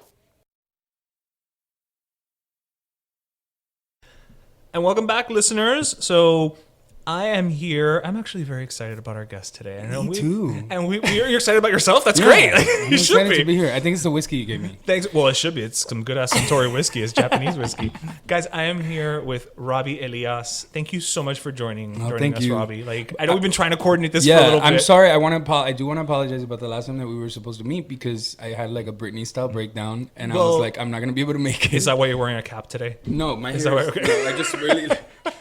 And welcome back, listeners. So I am here. I'm actually very excited about our guest today. I know Me too. And you're excited about yourself? That's great. I'm You should excited be. to be here. I think it's the whiskey you gave me. Thanks. Well, it should be. It's some good-ass Suntory whiskey. It's Japanese whiskey. Guys, I am here with Robbie Elias. Thank you so much for joining thank us, you. Robbie. Like, I know we've been trying to coordinate this for a little bit. I'm sorry. I do want to apologize about the last time that we were supposed to meet because I had like a Britney-style breakdown, and I was like, I'm not going to be able to make it. Is that why you're wearing a cap today? No, my hair that why- okay. no, I just really...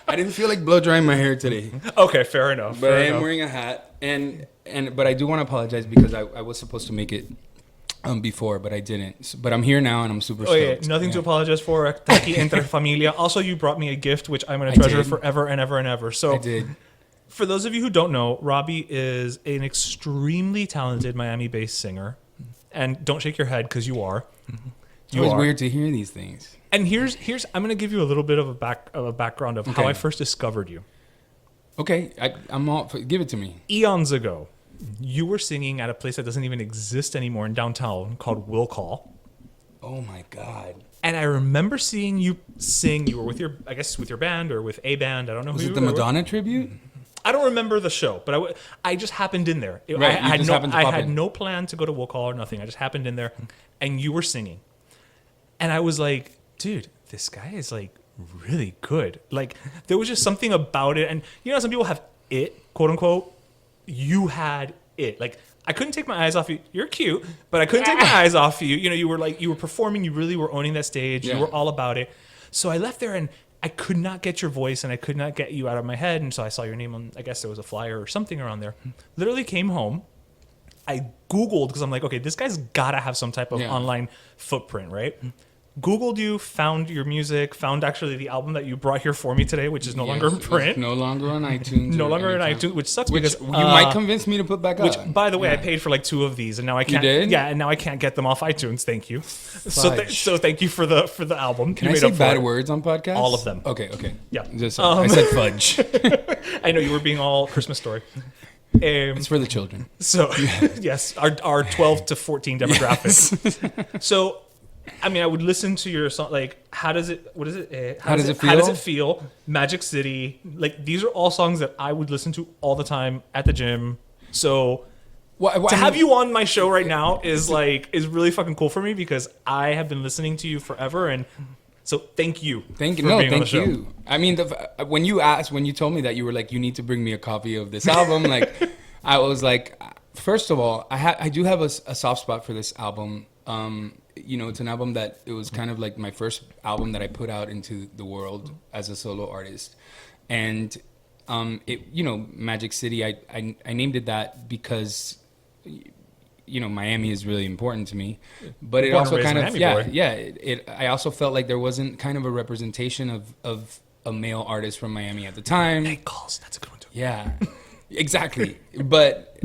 I didn't feel like blow drying my hair today. Okay, fair enough. But I am wearing a hat, but I do want to apologize because I was supposed to make it before, but I didn't. But I'm here now, and I'm super stoked. Yeah, nothing to apologize for. Aquí entre familia. Also, you brought me a gift, which I'm going to treasure forever and ever and ever. So I did. For those of you who don't know, Robbie is an extremely talented Miami-based singer. and don't shake your head because you are. It's always weird to hear these things. And here's I'm gonna give you a little bit of a background of how I first discovered you. Okay, I'm all give it to me. Eons ago, you were singing at a place that doesn't even exist anymore in downtown called Will Call. Oh my God. And I remember seeing you sing. You were with your band or with a band. I don't know. Was it the Madonna tribute? I don't remember the show, but I just happened in there. Right, I had no plan to go to Will Call or nothing. I just happened in there, and you were singing. And I was like, dude, this guy is like really good. Like there was just something about it. And you know, some people have it, quote unquote. You had it. Like I couldn't take my eyes off you. You're cute, but I couldn't take my eyes off you. You know, you were performing. You really were owning that stage. Yeah. You were all about it. So I left there and I could not get your voice and I could not get you out of my head. And so I saw your name on, I guess there was a flyer or something around there. Literally came home. I Googled because I'm like, okay, this guy's got to have some type of online footprint, right? Googled you, found your music, found actually the album that you brought here for me today, which is no longer in print. No longer on iTunes. No longer on iTunes, which sucks because you might convince me to put back up. Which, by the way, I paid for like 2 of these, and now I can't. You did? Yeah, and now I can't get them off iTunes. Thank you. So thank you for the album. Can I say bad words on podcasts? All of them. Okay. Yeah. Just, I said fudge. I know you were being all Christmas Story. It's for the children. So yes, our 12 to 14 demographic. So. I mean, I would listen to your song, like, how does it feel? How does it feel? Magic City. Like, these are all songs that I would listen to all the time at the gym. So, to have you on my show right now is really fucking cool for me because I have been listening to you forever. And so, thank you. Thank you. I mean, when you told me that you were like, you need to bring me a copy of this album, like, I was like, first of all, I do have a soft spot for this album. You know, it's an album that it was kind of like my first album that I put out into the world as a solo artist. And, Magic City, I named it that because, you know, Miami is really important to me. But it also kind of, I also felt like there wasn't kind of a representation of a male artist from Miami at the time. Night Calls, that's a good one too. Yeah, exactly. But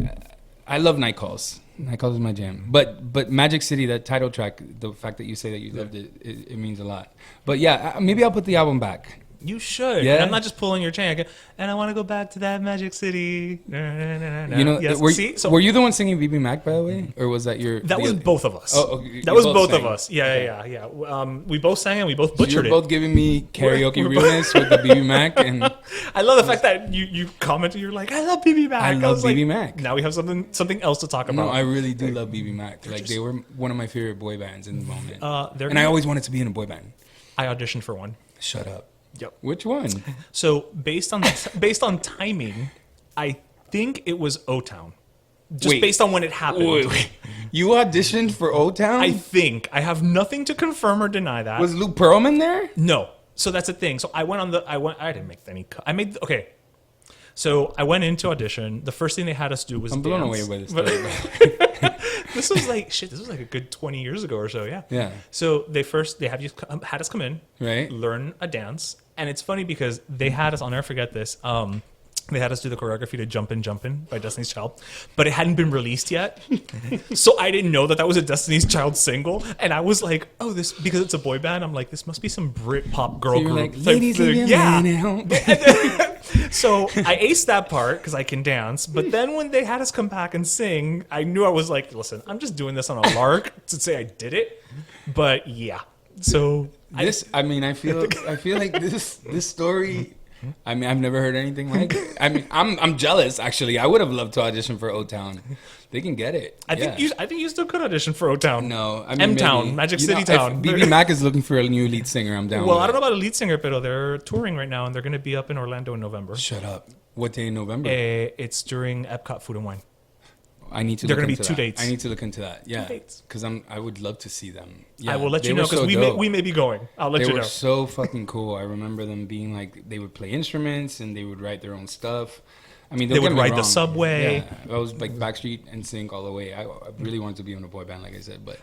I love Night Calls. Night Calls is my jam. But Magic City, that title track, the fact that you say that you loved it, it means a lot. But yeah, maybe I'll put the album back. You should. Yeah. And I'm not just pulling your chain. And I want to go back to that Magic City. You know, yes. Were you the one singing BB Mac, by the way? Or was that your... That was both of us. Oh, okay. That was both of us. Yeah. We both sang and we both butchered it. You were both giving me karaoke remix with the BB Mac. And I love the fact that you commented, you're like, I love BB Mac. I love BB Mac. Now we have something else to talk about. No, I really do love BB Mac. Like, they were one of my favorite boy bands in the moment. And I always wanted to be in a boy band. I auditioned for one. Shut up. Yep. Which one? So based on timing, I think it was O-Town. Just based on when it happened. Wait. You auditioned for O-Town? I think. I have nothing to confirm or deny that. Was Luke Perlman there? No. So that's the thing. So I didn't make any cut. Okay. So I went into audition. The first thing they had us do was I'm blown away by this story. This was like a good 20 years ago or so, yeah. Yeah. So they had us come in, right, learn a dance. And it's funny because they had us, I'll never forget this, they had us do the choreography to Jumpin' by Destiny's Child, but it hadn't been released yet. So I didn't know that was a Destiny's Child single. And I was like, oh, this, because it's a boy band, I'm like, this must be some Brit pop girl group. Like, ladies and gentlemen. So I aced that part because I can dance. But then when they had us come back and sing, I knew I was like, listen, I'm just doing this on a lark to say I did it. But yeah. So I feel like this story. I mean, I've never heard anything like it. I mean, I'm jealous actually. I would have loved to audition for O-Town. They can get it. I think you still could audition for O-Town. No, I mean, M-Town, Magic City Town. If BB Mac is looking for a new lead singer, I'm down. Well, I don't know about a lead singer, but they're touring right now, and they're going to be up in Orlando in November. Shut up. What day in November? It's during Epcot Food and Wine. I need to. They're going to be 2 dates. I need to look into that. Yeah, because I would love to see them. Yeah, I will let you know because we may be going. I'll let you know. They were so fucking cool. I remember them being like they would play instruments and they would write their own stuff. I mean, they would ride the subway. Yeah, I was like Backstreet and Sync all the way. I really wanted to be in a boy band, like I said, but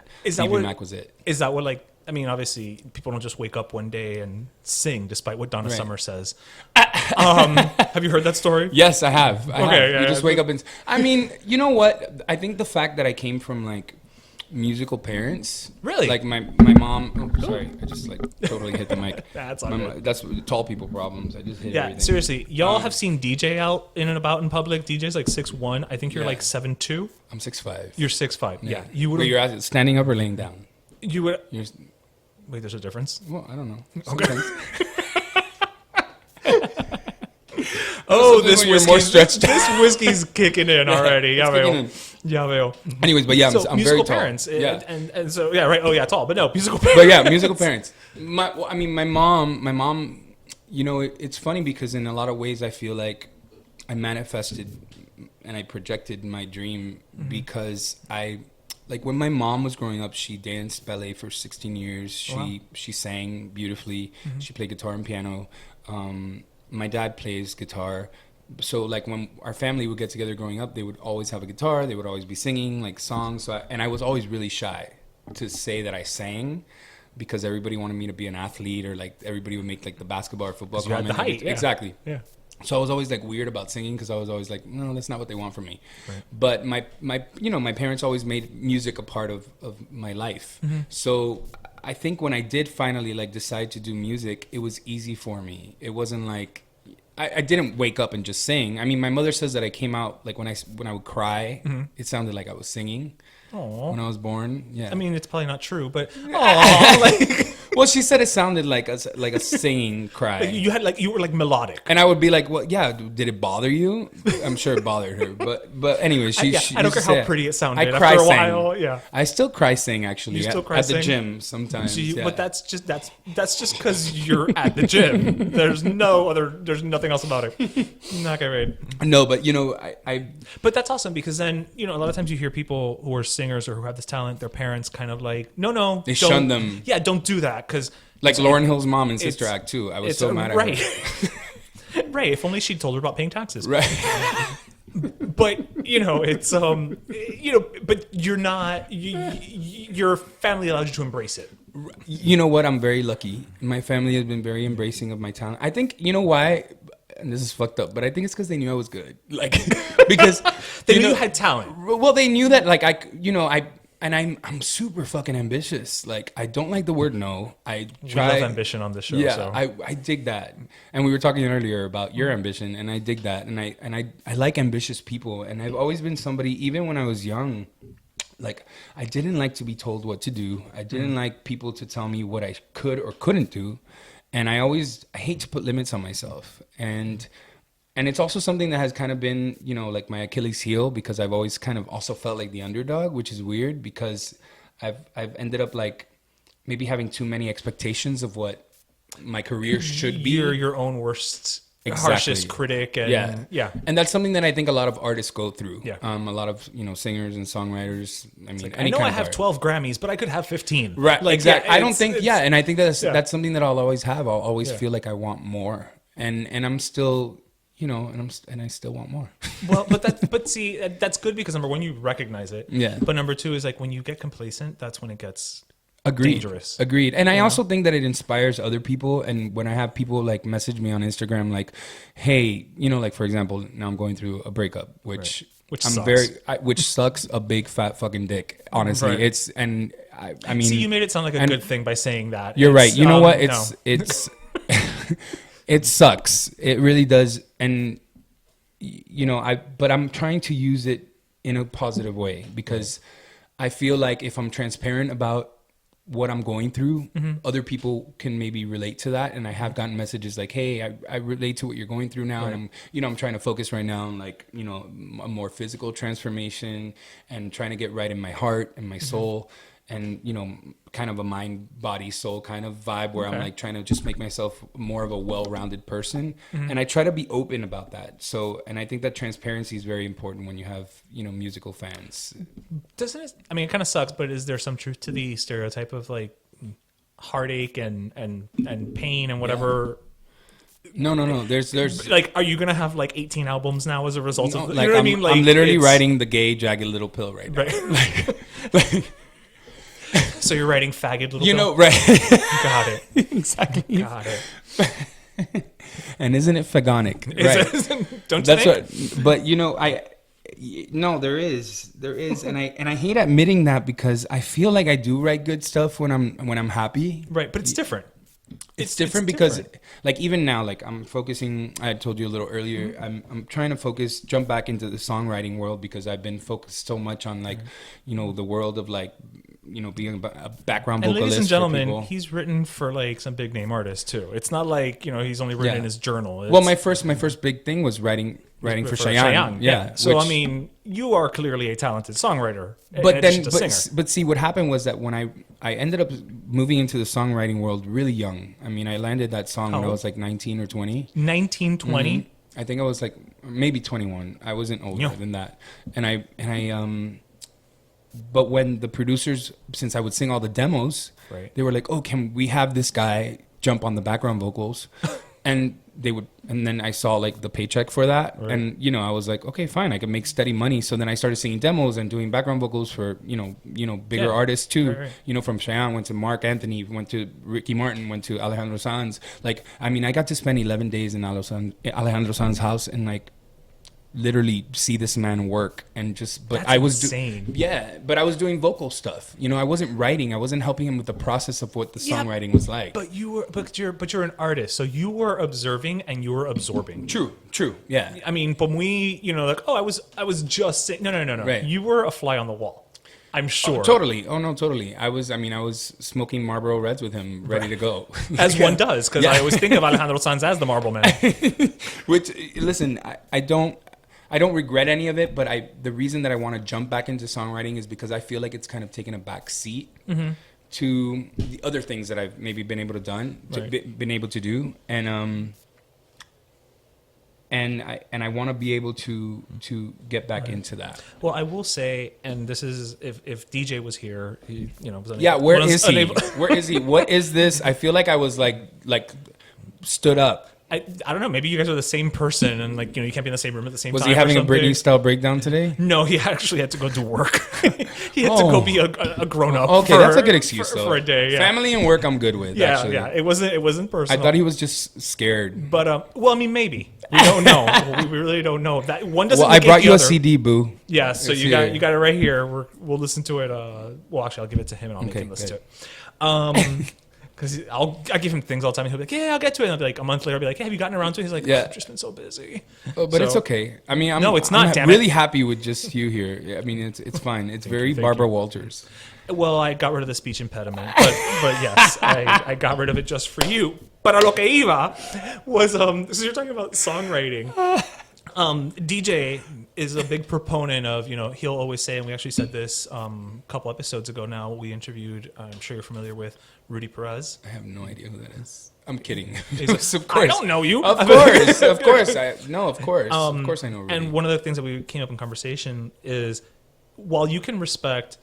Mac was it. Is that what like? I mean, obviously, people don't just wake up one day and sing, despite what Donna Summer says. Have you heard that story? Yes, I have. Yeah, you just wake up and... I mean, you know what? I think the fact that I came from, like... musical parents. Really? Like my mom. Oh, sorry, I just like totally hit the mic. That's all good. That's tall people problems. I just hit Yeah, everything. seriously. Y'all have seen DJ out in and about in public. DJ's like 6'1". I think you're Yeah. like 7'2". I'm 6'5". You're 6'5". Yeah. You Wait, would. you're asking, standing up or laying down? You would. You're, Wait, there's a difference. well, I don't know. Okay. Oh, this you're more stretched. This whiskey's kicking in already. It's kicking in. Yeah, veo. Anyways, but yeah, So I'm musical very tall. parents, Yeah. and so yeah, right. Oh yeah, tall, but no musical parents. But yeah, musical parents. My mom. You know, it's funny because in a lot of ways I feel like I manifested and I projected my dream because like when my mom was growing up, she danced ballet for 16 years. She sang beautifully. She played guitar and piano. My dad plays guitar. So like when our family would get together growing up, they would always have a guitar. They would always be singing like songs. And I was always really shy to say that I sang because everybody wanted me to be an athlete, or like everybody would make like the basketball or football You had comment. the height, yeah. Exactly. Yeah. So I was always like weird about singing because I was always like, no, that's not what they want from me. Right. But my parents always made music a part of my life. So I think when I did finally like decide to do music, it was easy for me. It wasn't like I didn't wake up and just sing. I mean, my mother says that I came out like when I would cry, it sounded like I was singing. Aww. When I was born. Yeah. I mean, it's probably not true, but like well, she said it sounded like a singing cry. you were like melodic. And I would be like, "Well, yeah. Did it bother you?" I'm sure it bothered her, but anyway, she I don't care how pretty it sounded. I cry After a sing. while, yeah. I still cry sing actually. You still cry at the sing? gym sometimes. Yeah. But that's just because you're at the gym. There's nothing else about it. Okay, right. No, but you know, I But that's awesome because then a lot of times you hear people who are singers or who have this talent, their parents kind of like, no, They don't- shun them. Yeah, don't do that because like Lauryn Hill's mom in Sister it's- Act too. I was it's so mad at right. her. Right. If only she told her about paying taxes. Right. But it's but you're not. Your family allows you to embrace it. You know what? I'm very lucky. My family has been very embracing of my talent. I think you know why. And this is fucked up, but I think it's because they knew I was good. Like, because They knew you had talent. Well, they knew that, like, I'm super fucking ambitious. Like, I don't like the word no. I try. We love ambition on this show. Yeah, So. I dig that. And we were talking earlier about your ambition, and I dig that. And I like ambitious people. And I've always been somebody, even when I was young, like, I didn't like to be told what to do. I didn't like people to tell me what I could or couldn't do. And I hate to put limits on myself. And it's also something that has kind of been, like my Achilles heel, because I've always kind of also felt like the underdog, which is weird because I've ended up like maybe having too many expectations of what my career should be. You're your own worst, harshest critic. And, yeah. And that's something that I think a lot of artists go through. Yeah. A lot of, singers and songwriters. I mean, I know I have 12 Grammys, but I could have 15. Right. Like, exactly. yeah, I don't think, and I think that's something that I'll always have. I'll always feel like I want more. And I'm still, and I still want more. Well, but see, that's good because number one, you recognize it. Yeah. But number two is like when you get complacent, that's when it gets dangerous. Agreed. And I also think that it inspires other people. And when I have people like message me on Instagram, like, hey, like for example, now I'm going through a breakup, which I'm sucks. which sucks a big fat fucking dick. Honestly, Right. I mean, see, you made it sound like a good thing by saying that. You're right. You know what? No. It's it sucks. It really does. And but I'm trying to use it in a positive way because I feel like if I'm transparent about what I'm going through, other people can maybe relate to that. And I have gotten messages like, hey, I relate to what you're going through now. Right. And I'm trying to focus right now on like, a more physical transformation and trying to get right in my heart and my soul and, kind of a mind, body, soul kind of vibe where I'm like trying to just make myself more of a well-rounded person. And I try to be open about that. So, and I think that transparency is very important when you have, musical fans. Doesn't it? I mean, it kind of sucks, but is there some truth to the stereotype of like heartache and pain and whatever? No. There's like, are you gonna have like 18 albums now as a result of? Like, what I mean? Like, I'm literally writing the gay jagged little pill right now. Right. So you're writing faggot little. Pill? Right? Got it. Exactly. Got it. And isn't it fagonic? Right. Don't you think? But No, there is, and I hate admitting that because I feel like I do write good stuff when I'm happy. Right, but it's different. It's different because, like, even now, like, I'm focusing. I told you a little earlier. I'm trying to jump back into the songwriting world because I've been focused so much on, like, the world of, like, being a background vocalist. And ladies and gentlemen, for he's written for, like, some big name artists too. It's not like he's only written in his journal. Well, my first big thing was writing for Cheyenne. Yeah. So I mean, you are clearly a talented songwriter. But see, what happened was that when I ended up moving into the songwriting world really young. I mean, I landed that song when I was like 19 or 20. 19, 20? Mm-hmm. I think I was like maybe 21. I wasn't older than that. But when the producers, since I would sing all the demos, they were like, "Oh, can we have this guy jump on the background vocals?" And then I saw like the paycheck for that, and I was like, okay, fine, I can make steady money. So then I started singing demos and doing background vocals for bigger artists too. From Cheyenne, went to Mark Anthony, went to Ricky Martin, went to Alejandro Sanz. Like, I mean, I got to spend 11 days in Alejandro Sanz's house and like literally see this man work and just. But I was insane. But I was doing vocal stuff. I wasn't writing. I wasn't helping him with the process of what the songwriting was like. But you're an artist, so you were observing and you were absorbing. True. Yeah. I mean, when we, like, oh, I was just saying, no. Right. You were a fly on the wall. I'm sure. Totally. Oh no, totally. I was smoking Marlboro Reds with him, ready to go. As one does, because I always think of Alejandro Sanz as the Marble Man. Which, listen, I don't regret any of it, but the reason that I want to jump back into songwriting is because I feel like it's kind of taken a back seat to the other things that I've maybe been able to do, and I want to be able to get back into that. Well, I will say, and this is if DJ was here, he was unable, where is he? Where is he? What is this? I feel like I was like stood up. I don't know. Maybe you guys are the same person, and like you can't be in the same room at the same time. Was he having a Britney style breakdown today? No, he actually had to go to work. He had to go be a grown up. Okay, that's a good excuse though. For a day. Yeah. Family and work, I'm good with. Actually. Yeah. It wasn't personal. I thought he was just scared. But well, I mean, maybe we don't know. We really don't know. That one doesn't. Well, I brought you a CD, boo. Yeah, so you got it right here. We'll listen to it. Well, actually, I'll give it to him and I'll make him listen to it. Because I give him things all the time. And he'll be like, yeah, I'll get to it. And I'll be like, a month later, I'll be like, hey, have you gotten around to it? He's like, I've just been so busy. Oh, but it's okay. I mean, it's not. I'm really happy with just you here. I mean, it's fine. It's very Barbara Walters. Well, I got rid of the speech impediment, but yes, I got rid of it just for you. Para lo que iba was so you're talking about songwriting. DJ is a big proponent of, he'll always say, and we actually said this a couple episodes ago now, we interviewed, I'm sure you're familiar with Rudy Perez. I have no idea who that is. I'm kidding. Of course. I don't know you. Of course. Of course I know Rudy. And one of the things that we came up in conversation is, while you can respect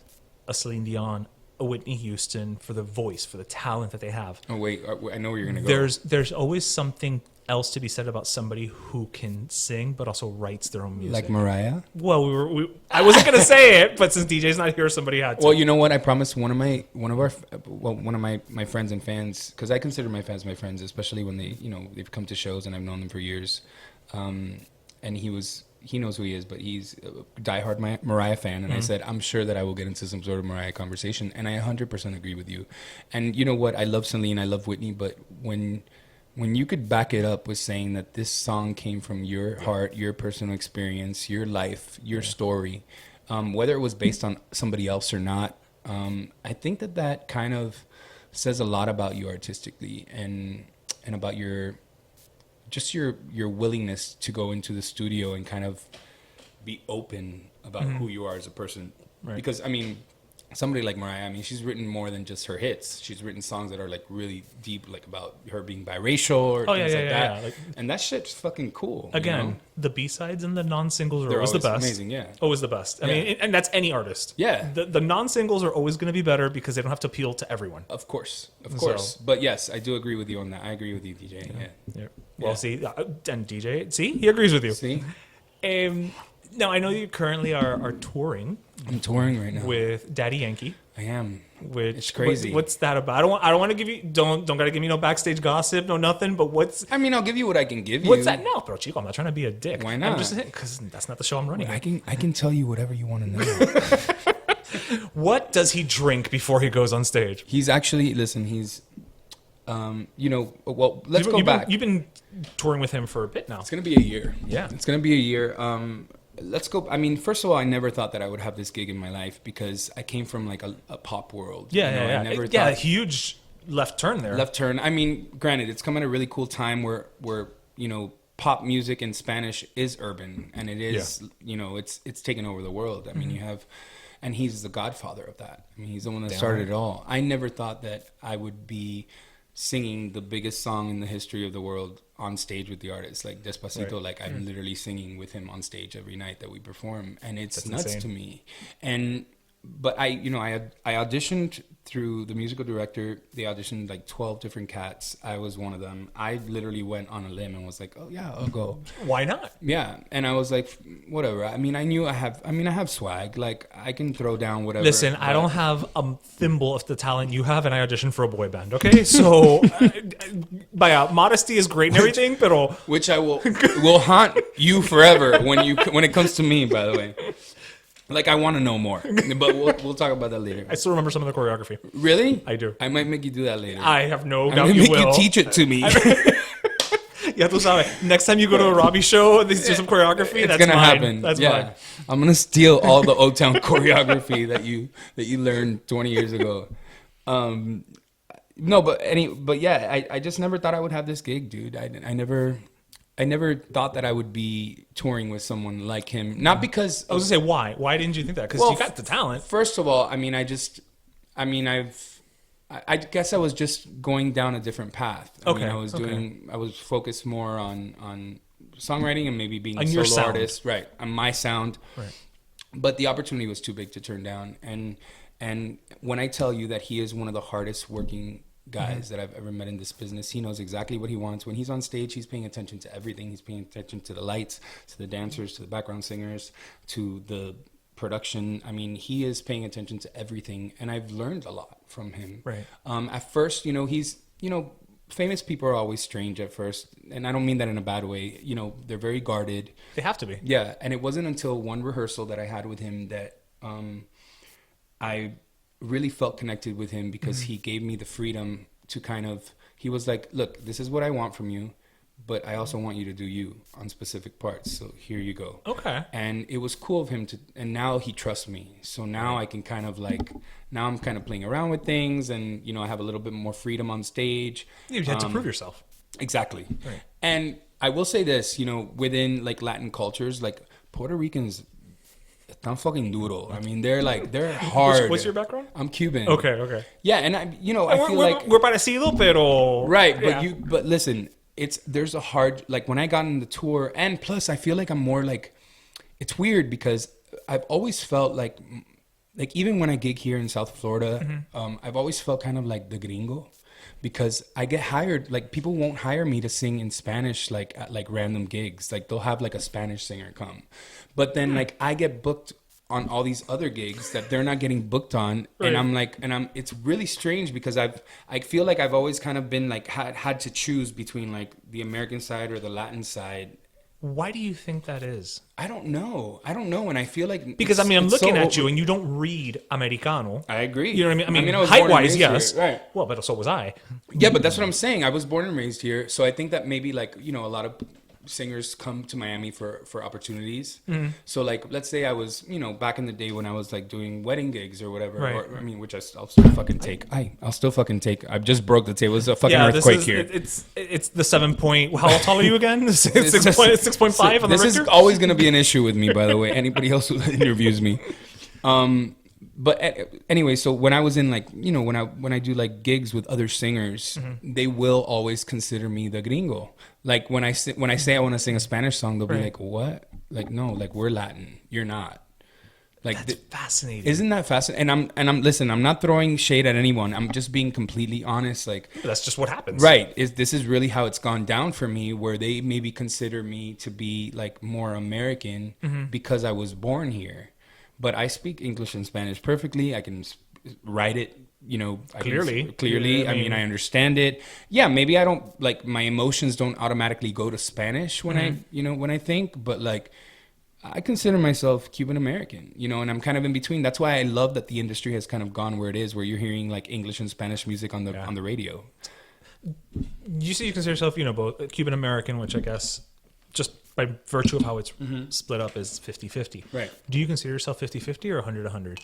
a Celine Dion, a Whitney Houston for the voice, for the talent that they have. Oh, wait. I know where you're going to go. There's always something else to be said about somebody who can sing but also writes their own music. Like Mariah? Well, I wasn't gonna say it, but since DJ's not here, somebody had to. Well, you know what? I promised one of my friends and fans, because I consider my fans my friends, especially when they've come to shows and I've known them for years. And he knows who he is, but he's a diehard Mariah fan. And I said, I'm sure that I will get into some sort of Mariah conversation. And I 100% agree with you. And you know what? I love Celine, I love Whitney, but when you could back it up with saying that this song came from your heart, your personal experience, your life, your story, whether it was based on somebody else or not, I think that kind of says a lot about you artistically and about your willingness to go into the studio and kind of be open about who you are as a person. Right. Because, I mean, somebody like Mariah, I mean, she's written more than just her hits. She's written songs that are like really deep, like about her being biracial or things like that. Yeah. And that shit's fucking cool. Again, the B-sides and the non-singles are always the best. Amazing, yeah. Always the best. I mean, and that's any artist. Yeah. The non-singles are always going to be better because they don't have to appeal to everyone. Of course. But yes, I do agree with you on that. I agree with you, DJ. Yeah. Well, see, and DJ, see, he agrees with you. See? Now, I know you currently are touring. I'm touring right now with Daddy Yankee. I am. Which it's crazy. What's that about? I don't want to give you don't gotta give me no backstage gossip, no nothing. But I mean, I'll give you what I can give you. What's that? No, bro, Chico, I'm not trying to be a dick. Why not? I'm just because that's not the show I'm running. I can tell you whatever you want to know. What does he drink before he goes on stage? He's actually he's well, let's go back. You've been touring with him for a bit now. It's gonna be a year. Yeah, it's gonna be a year. Let's go. I mean, first of all, I never thought that I would have this gig in my life because I came from like a pop world. Yeah. I never a huge left turn there. Left turn. I mean, granted, it's come at a really cool time where pop music in Spanish is urban, and it is it's taken over the world. I mean, you have, and he's the godfather of that. I mean, he's the one that started it all. I never thought that I would be singing the biggest song in the history of the world on stage with the artist, like Despacito. Right. Like I'm literally singing with him on stage every night that we perform, and it's nuts to me. But I auditioned through the musical director. They auditioned like 12 different cats. I was one of them. I literally went on a limb and was like, oh yeah, I'll go. Why not? Yeah. And I was like, whatever. I mean, I have swag. Like I can throw down whatever. Listen, I don't have a thimble of the talent you have, and I auditioned for a boy band. Okay, so modesty is great and everything, but which I will haunt you forever when it comes to me. By the way. Like, I want to know more, but we'll talk about that later. I still remember some of the choreography. Really? I do. I might make you do that later. I have no doubt I'm gonna you make will. you teach it to me. Yeah, tú sabes. Next time you go to a Robbie show, they do some choreography. That's gonna mine. happen. That's yeah. mine. I'm gonna steal all the O-Town choreography that you learned 20 years ago. No, but yeah, I just never thought I would have this gig, dude. I never thought that I would be touring with someone like him. Not because I was gonna say why. Why didn't you think that? Because you got the talent. First of all, I guess I was just going down a different path. I was focused more on songwriting and maybe being a solo artist, right? On my sound. Right. But the opportunity was too big to turn down. And when I tell you that he is one of the hardest working guys that I've ever met in this business, he knows exactly what he wants. When he's on stage, he's paying attention to everything. He's paying attention to the lights, to the dancers, to the background singers, to the production. I mean, he is paying attention to everything, and I've learned a lot from him. Right. At first, he's, famous people are always strange at first, and I don't mean that in a bad way. They're very guarded. They have to be. Yeah, and it wasn't until one rehearsal that I had with him that I really felt connected with him because he gave me the freedom to he was like, look, this is what I want from you, but I also want you to do you on specific parts. So here you go. Okay. And it was cool of him and now he trusts me. So now I can now I'm kind of playing around with things and, I have a little bit more freedom on stage. You had to prove yourself. Exactly. Right. And I will say this, within like Latin cultures, like Puerto Ricans, tan fucking duro. I mean, they're hard. What's your background? I'm Cuban. Okay. Yeah, and I feel like we're parecido, pero right. But listen, there's a hard, like when I got on the tour, and plus I feel like I'm more like, it's weird because I've always felt like even when I gig here in South Florida, I've always felt kind of like the gringo. Because I get hired, like people won't hire me to sing in Spanish, like at like random gigs. Like they'll have like a Spanish singer come, but then like I get booked on all these other gigs that they're not getting booked on, right. and it's really strange because I feel like I've always kind of been like had to choose between like the American side or the Latin side. Why do you think that is? I don't know, and I feel like because I'm looking at you and you don't read Americano. I agree. You know what I mean? I was height-wise, yes. Here, right. Well, but so was I. Yeah, but that's what I'm saying. I was born and raised here, so I think that maybe like a lot of singers come to Miami for opportunities. So like, let's say I was back in the day when I was like doing wedding gigs or whatever. Right. Or, which I'll still fucking take. I'll still fucking take. I just broke the table. It was a fucking earthquake here. It's the 7 point. How tall are you again? 6.5 on the Richter? This is always going to be an issue with me, by the way. Anybody else who interviews me. But anyway, so when I was in like, when I do like gigs with other singers, they will always consider me the gringo. Like when I say I want to sing a Spanish song, they'll be like, "What?" Like, no, like we're Latin. You're not. Like that's fascinating. Isn't that fascinating? And I'm listen, I'm not throwing shade at anyone. I'm just being completely honest. Like that's just what happens. Right. This is really how it's gone down for me, where they maybe consider me to be like more American because I was born here. But I speak English and Spanish perfectly. I can write it, Clearly. I mean, I understand it. Yeah, maybe I don't like my emotions don't automatically go to Spanish when when I think, but like I consider myself Cuban American, and I'm kind of in between. That's why I love that the industry has kind of gone where it is, where you're hearing like English and Spanish music on the radio. You say you consider yourself, both Cuban American, which I guess just by virtue of how it's split up is 50-50. Right. Do you consider yourself 50-50 or 100-100?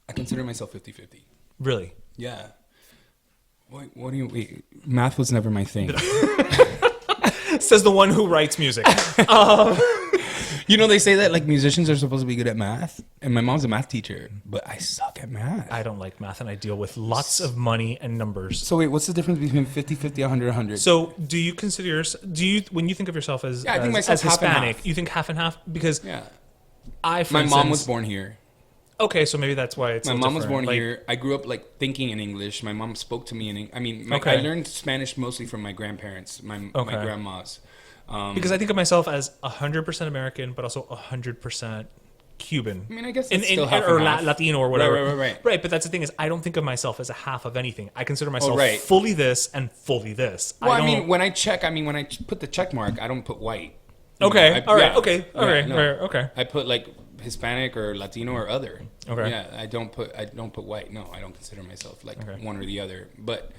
I consider myself 50-50. Really? Yeah. What do you... Wait, math was never my thing. Says the one who writes music. They say that like musicians are supposed to be good at math, and my mom's a math teacher, but I suck at math. I don't like math, and I deal with lots of money and numbers. So wait, what's the difference between 50-50, 100-100? So do you consider when you think of yourself as I think myself as Hispanic, half and half. you think half and half? Because my mom was born here. Okay, so maybe that's why it's my so mom was different. born here. I grew up like thinking in English. My mom spoke to me in I learned Spanish mostly from my grandparents, my grandmas. Because I think of myself as 100% American, but also 100% Cuban. I mean, I guess it's still half or and half. Latino or whatever. Right. But that's the thing is, I don't think of myself as a half of anything. I consider myself right. fully this and fully this. Well, when I put the check mark, I don't put white. Okay. All right. No. Okay. I put like Hispanic or Latino or other. Okay. Yeah, I don't put white. No, I don't consider myself like one or the other. But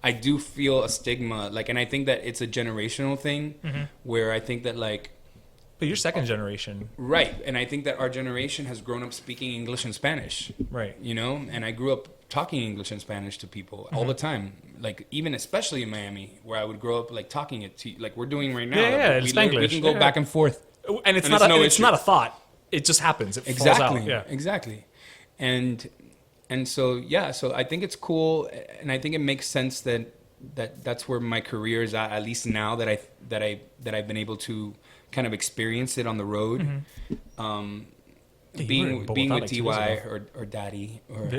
I do feel a stigma, like, and I think that it's a generational thing where I think that like. But you're second generation. Right. And I think that our generation has grown up speaking English and Spanish. Right. And I grew up talking English and Spanish to people all the time. Like, even especially in Miami, where I would grow up like talking it to, like we're doing right now. It's Spanglish. We can go back and forth. And it's not a thought. It just happens. It falls out. Yeah. Exactly. And so so I think it's cool, and I think it makes sense that's where my career is at least now that I've been able to kind of experience it on the road. Being with DY or Daddy or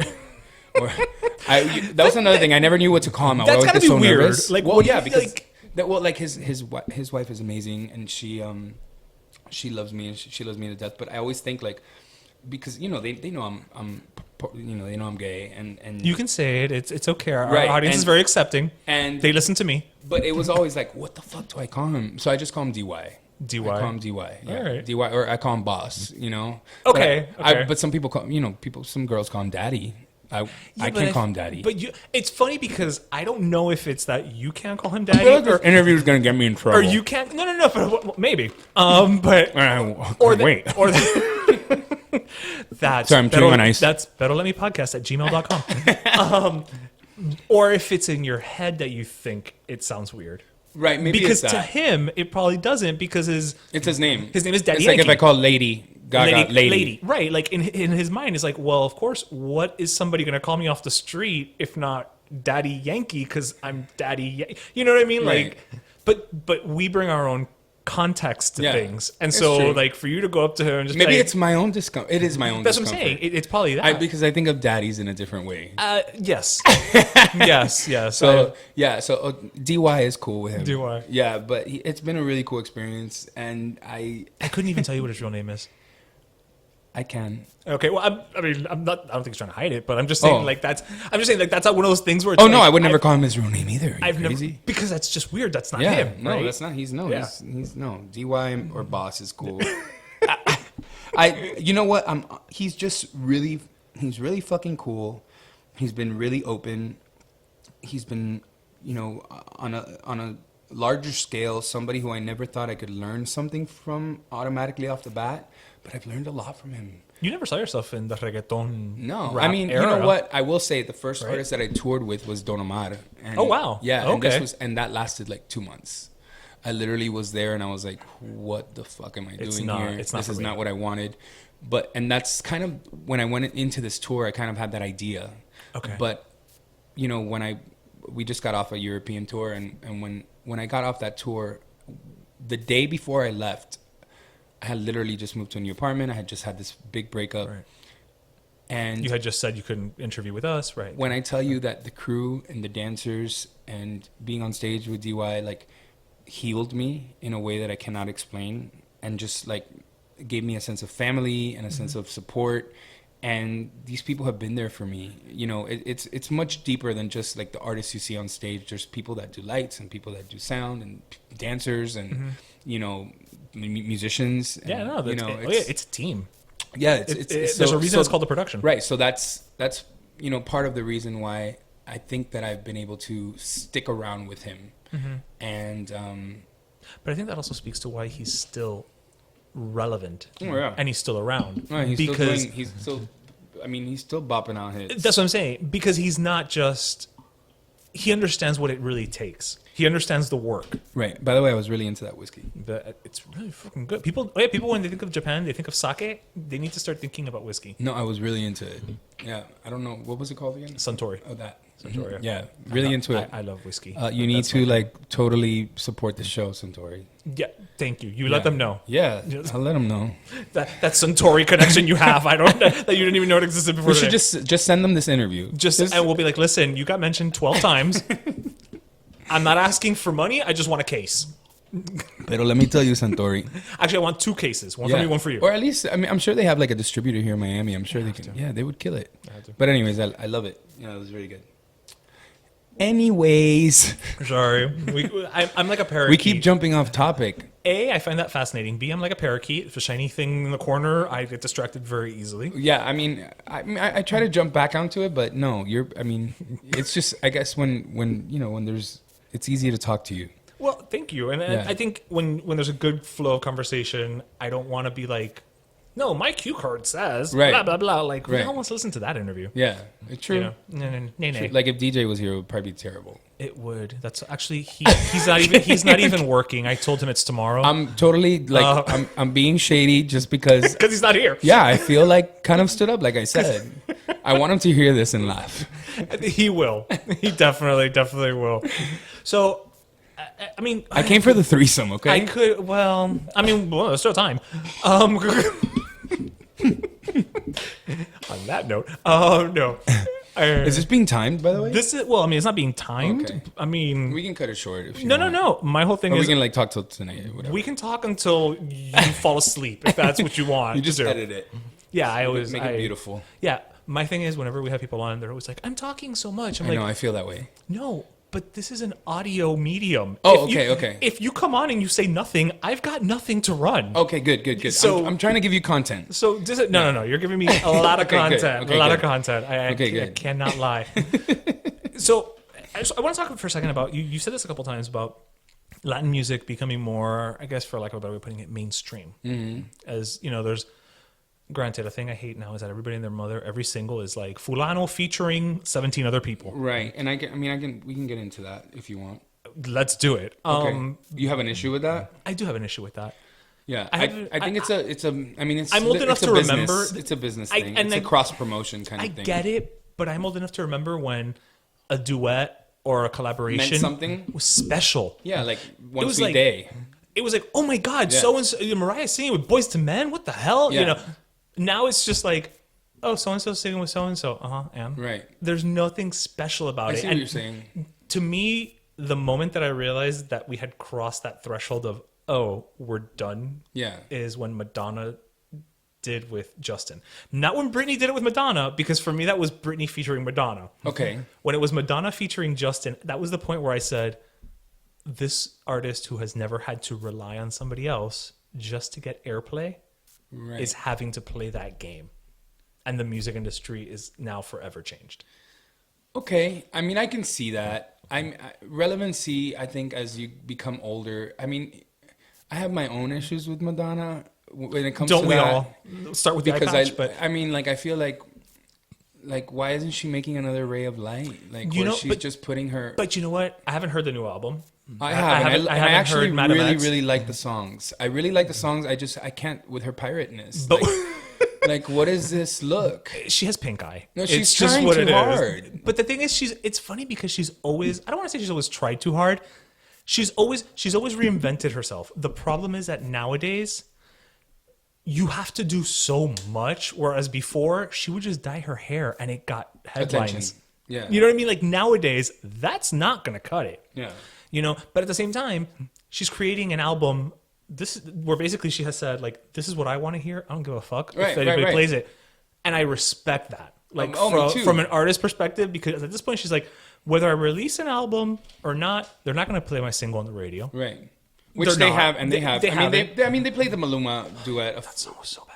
that was another thing. I never knew what to call him. I would That's always gotta get be so weird. nervous. Like, because his wife is amazing, and she loves me, and she loves me to death. But I always think like, because they know I'm they know I'm gay, and you can say it. It's okay. Our Right, audience is very accepting, and they listen to me. But it was always like, what the fuck do I call him? So I just call him DY. DY. I call him DY. Yeah. All right. DY, or I call him boss. Okay. But some people call some girls call him daddy. I can't call him daddy. But it's funny because I don't know if it's that you can't call him daddy. I feel like this interview is gonna get me in trouble. Or you can't. No. But maybe. But wait. That's sorry, I'm chewing on ice. That's betterletmepodcast@gmail.com. Or if it's in your head that you think it sounds weird. Right, maybe because it's to that. him it probably doesn't because It's his name. His name is Daddy It's like Yankee. if I call Lady Gaga Lady. Right, like in his mind it's like, well, of course, what is somebody going to call me off the street if not Daddy Yankee because I'm Daddy you know what I mean? Right. Like but we bring our own context to things. And It's so true. like for you to go up to her and just Maybe say, it's my own discomfort. It is my own that's discomfort. what I'm saying. It's probably that. Because I think of daddies in a different way. Yes. yes. So DY is cool with him. DY. Yeah, but it's been a really cool experience, and I couldn't even tell you what his real name is. I can. Okay, well, I don't think he's trying to hide it, but I'm just saying that's one of those things where it's no, I would never call him his real name either. I've crazy? never, because that's just weird. That's not Yeah, him. no, right? that's not. He's no. Yeah. He's no. DY or boss is cool. You know what? He's really fucking cool. He's been really open. He's been, on a larger scale, somebody who I never thought I could learn something from automatically off the bat, but I've learned a lot from him. You never saw yourself in the reggaeton. No, rap you era. know what? I will say the first artist that I toured with was Don Omar. And Oh, wow. Yeah, Okay. and that lasted like 2 months. I literally was there and I was like, what the fuck am I doing here? It's not this for is me. not what I wanted. And that's kind of when I went into this tour, I kind of had that idea. Okay. But we just got off a European tour, and when I got off that tour, the day before I left, I had literally just moved to a new apartment. I had just had this big breakup. Right. And You had just said you couldn't interview with us, right? when I tell you that the crew and the dancers and being on stage with DY like healed me in a way that I cannot explain, and just like gave me a sense of family and a sense of support, and these people have been there for me. You know, it's much deeper than just like the artists you see on stage. There's people that do lights and people that do sound and dancers and you know, musicians. And, Yeah, no, you know, it's a team. Yeah, there's a reason it's called the production. Right. So that's you know, part of the reason why I think that I've been able to stick around with him. And but I think that also speaks to why he's still relevant and he's still around. Right, because he's still bopping out hits. that's what I'm saying. Because he's not just, he understands what it really takes. He understands the work. Right. By the way, I was really into that whiskey. It's really fucking good. People when they think of Japan, they think of sake. They need to start thinking about whiskey. No, I was really into it. Yeah, I don't know what was it called again. Suntory. Oh, that. Suntory. Yeah, really into it. I love whiskey. You need to like totally support the show, Suntory. Yeah, thank you. You let them know. Yeah, I'll let them know. That Suntory connection you have. I don't that you didn't even know it existed before. We should just send them this interview. And we'll be like, listen, you got mentioned 12 times. I'm not asking for money. I just want a case. Pero let me tell you, Suntory. Actually, I want 2 cases. One for me, one for you. Or at least, I mean, I'm sure they have like a distributor here in Miami. I'm sure they can. Yeah, they would kill it. But anyways, I love it. Yeah, it was very good. Anyways. Sorry. I'm like a parakeet. We keep jumping off topic. A, I find that fascinating. B, I'm like a parakeet. If a shiny thing in the corner, I get distracted very easily. Yeah, I mean, I try to jump back onto it, but no, it's just, I guess when you know, when there's, it's easy to talk to you. Well, thank you. And I think when there's a good flow of conversation, I don't want to be like, no, my cue card says blah, blah, blah. Like, no one wants to listen to that interview. Yeah, it's true. You know? No. Like, if DJ was here, it would probably be terrible. It would. That's actually, he's not even working. I told him it's tomorrow. I'm totally, like, I'm being shady just because. Because he's not here. Yeah, I feel like kind of stood up, like I said. I want him to hear this and laugh. He will. He definitely will. So, I mean, I came for the threesome, okay? I could. Well, there's still time. On that note, no. Is this being timed, by the way? This is it's not being timed. Okay. I mean, we can cut it short if you No. My whole thing is we can like talk till tonight or whatever. We can talk until you fall asleep if that's what you want. You just edit it. Yeah, I always make it beautiful. Yeah, my thing is whenever we have people on, they're always like, "I'm talking so much." I know, I feel that way. No. But this is an audio medium. Oh, okay. If you come on and you say nothing, I've got nothing to run. Okay, good. So I'm trying to give you content. So no. You're giving me a lot of content. I cannot lie. So I want to talk for a second about you said this a couple times about Latin music becoming more, I guess, for lack of a better way of putting it, mainstream. Mm-hmm. As you know, there's. Granted, a thing I hate now is that everybody and their mother, every single is like Fulano featuring 17 other people. Right, and we can get into that if you want. Let's do it. Okay. You have an issue with that? I do have an issue with that. Yeah, I think it's I'm old enough to remember. It's a business thing. It's a cross promotion kind of thing. I get it, but I'm old enough to remember when a duet or a collaboration meant something was special. Yeah, like One Sweet Day. It was like, oh my God, so and so Mariah singing with Boys to Men. What the hell? Yeah. You know. Now it's just like, oh, so-and-so singing with so-and-so. And? Right. There's nothing special about it. I see what you're saying. To me, the moment that I realized that we had crossed that threshold of, oh, we're done, is when Madonna did with Justin. Not when Britney did it with Madonna, because for me, that was Britney featuring Madonna. Okay. When it was Madonna featuring Justin, that was the point where I said, this artist who has never had to rely on somebody else just to get airplay is having to play that game, and the music industry is now forever changed. Okay, I mean, I can see that. Relevancy, I think, as you become older. I mean, I have my own issues with Madonna when it comes to that. Don't we all? Start with the eye patch, but I mean, like, I feel like why isn't she making another ray of light? Like, she's just putting her. But you know what? I haven't heard the new album. I actually really like the songs. I really like the songs. I can't with her pirateness. But like, what is this look? She has pink eye. No, she's trying too hard. But the thing is, it's funny because she's always, I don't want to say she's always tried too hard. She's always reinvented herself. The problem is that nowadays you have to do so much, whereas before she would just dye her hair and it got headlines. Attention. Yeah. You know what I mean? Like nowadays, that's not going to cut it. Yeah. You know, but at the same time, she's creating an album. Where basically she has said, like, this is what I want to hear. I don't give a fuck if anybody plays it. And I respect that. Like me too. from an artist perspective, because at this point she's like, whether I release an album or not, they're not going to play my single on the radio. Right. Which They're they not. have, and they have. They I mean, they played the Maluma duet. That song was so bad.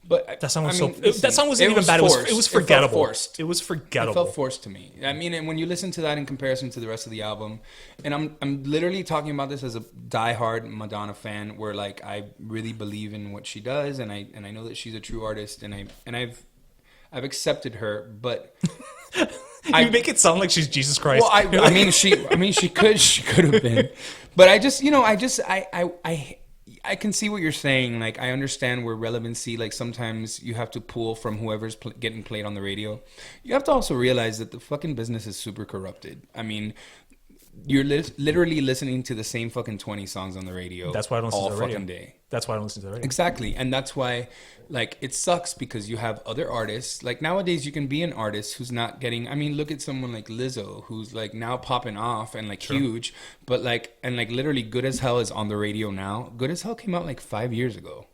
But That song was listen, that song wasn't it even bad. forced. It was forgettable. Forced. It was forgettable. It felt forced to me. I mean, and when you listen to that in comparison to the rest of the album, and I'm literally talking about this as a diehard Madonna fan, where like I really believe in what she does, and I know that she's a true artist, and I've accepted her, but you make it sound like she's Jesus Christ. well, I mean she could have been, but I can see what you're saying. Like, I understand where relevancy, like sometimes you have to pull from whoever's getting played on the radio. You have to also realize that the fucking business is super corrupted. I mean, you're literally listening to the same fucking 20 songs on the radio. That's why I don't listen all to the radio. fucking day. That's why I don't listen to the radio. Exactly. And that's why, like, it sucks because you have other artists. Like, nowadays, you can be an artist who's not getting... I mean, look at someone like Lizzo, who's, like, now popping off and, like, huge. But, like, and, like, literally Good As Hell is on the radio now. Good As Hell came out, like, 5 years ago.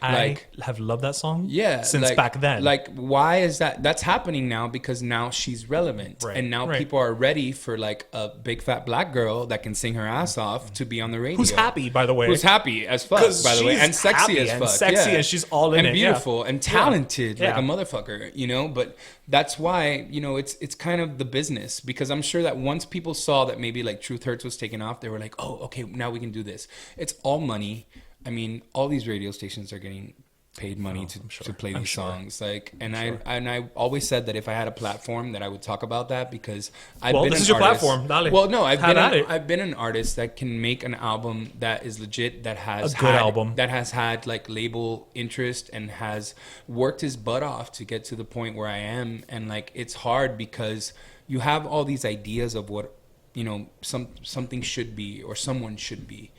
I have loved that song since like, back then. Like, why is that? That's happening now because now she's relevant. Right, and now right. people are ready for, like, a big fat black girl that can sing her ass off to be on the radio. Who's happy, by the way. Who's happy as fuck, by the way. she's And sexy happy as and fuck. sexy, yeah. and she's all in and it, beautiful and talented like Yeah. a motherfucker, you know? But that's why, you know, it's kind of the business, because I'm sure that once people saw that maybe, like, Truth Hurts was taken off, they were like, oh, okay, now we can do this. It's all money. I mean, all these radio stations are getting paid money to play these songs, like, and I always said that if I had a platform that I would talk about that, because this is your platform. Dale. Well, no, I've been an artist that can make an album that is legit, that has a good album, that has had, like, label interest and has worked his butt off to get to the point where I am. And, like, it's hard because you have all these ideas of what, you know, something should be or someone should be,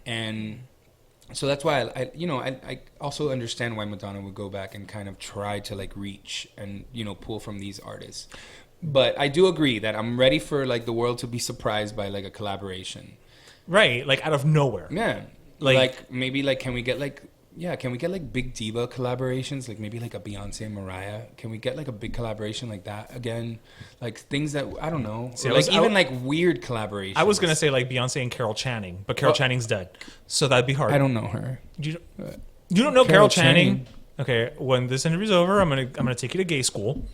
and so that's why I also understand why Madonna would go back and kind of try to, like, reach and, you know, pull from these artists. But I do agree that I'm ready for, like, the world to be surprised by, like, a collaboration. Right, like, out of nowhere. Yeah. Like maybe, like, can we get big diva collaborations, like maybe like a Beyonce and Mariah? Can we get, like, a big collaboration like that again? Like, things that, I don't know. See, like weird collaborations. I was going to say, like, Beyonce and Carol Channing, but Carol Channing's dead. So that'd be hard. I don't know her. You don't know Carol Channing? Okay, when this interview's over, I'm gonna take you to gay school.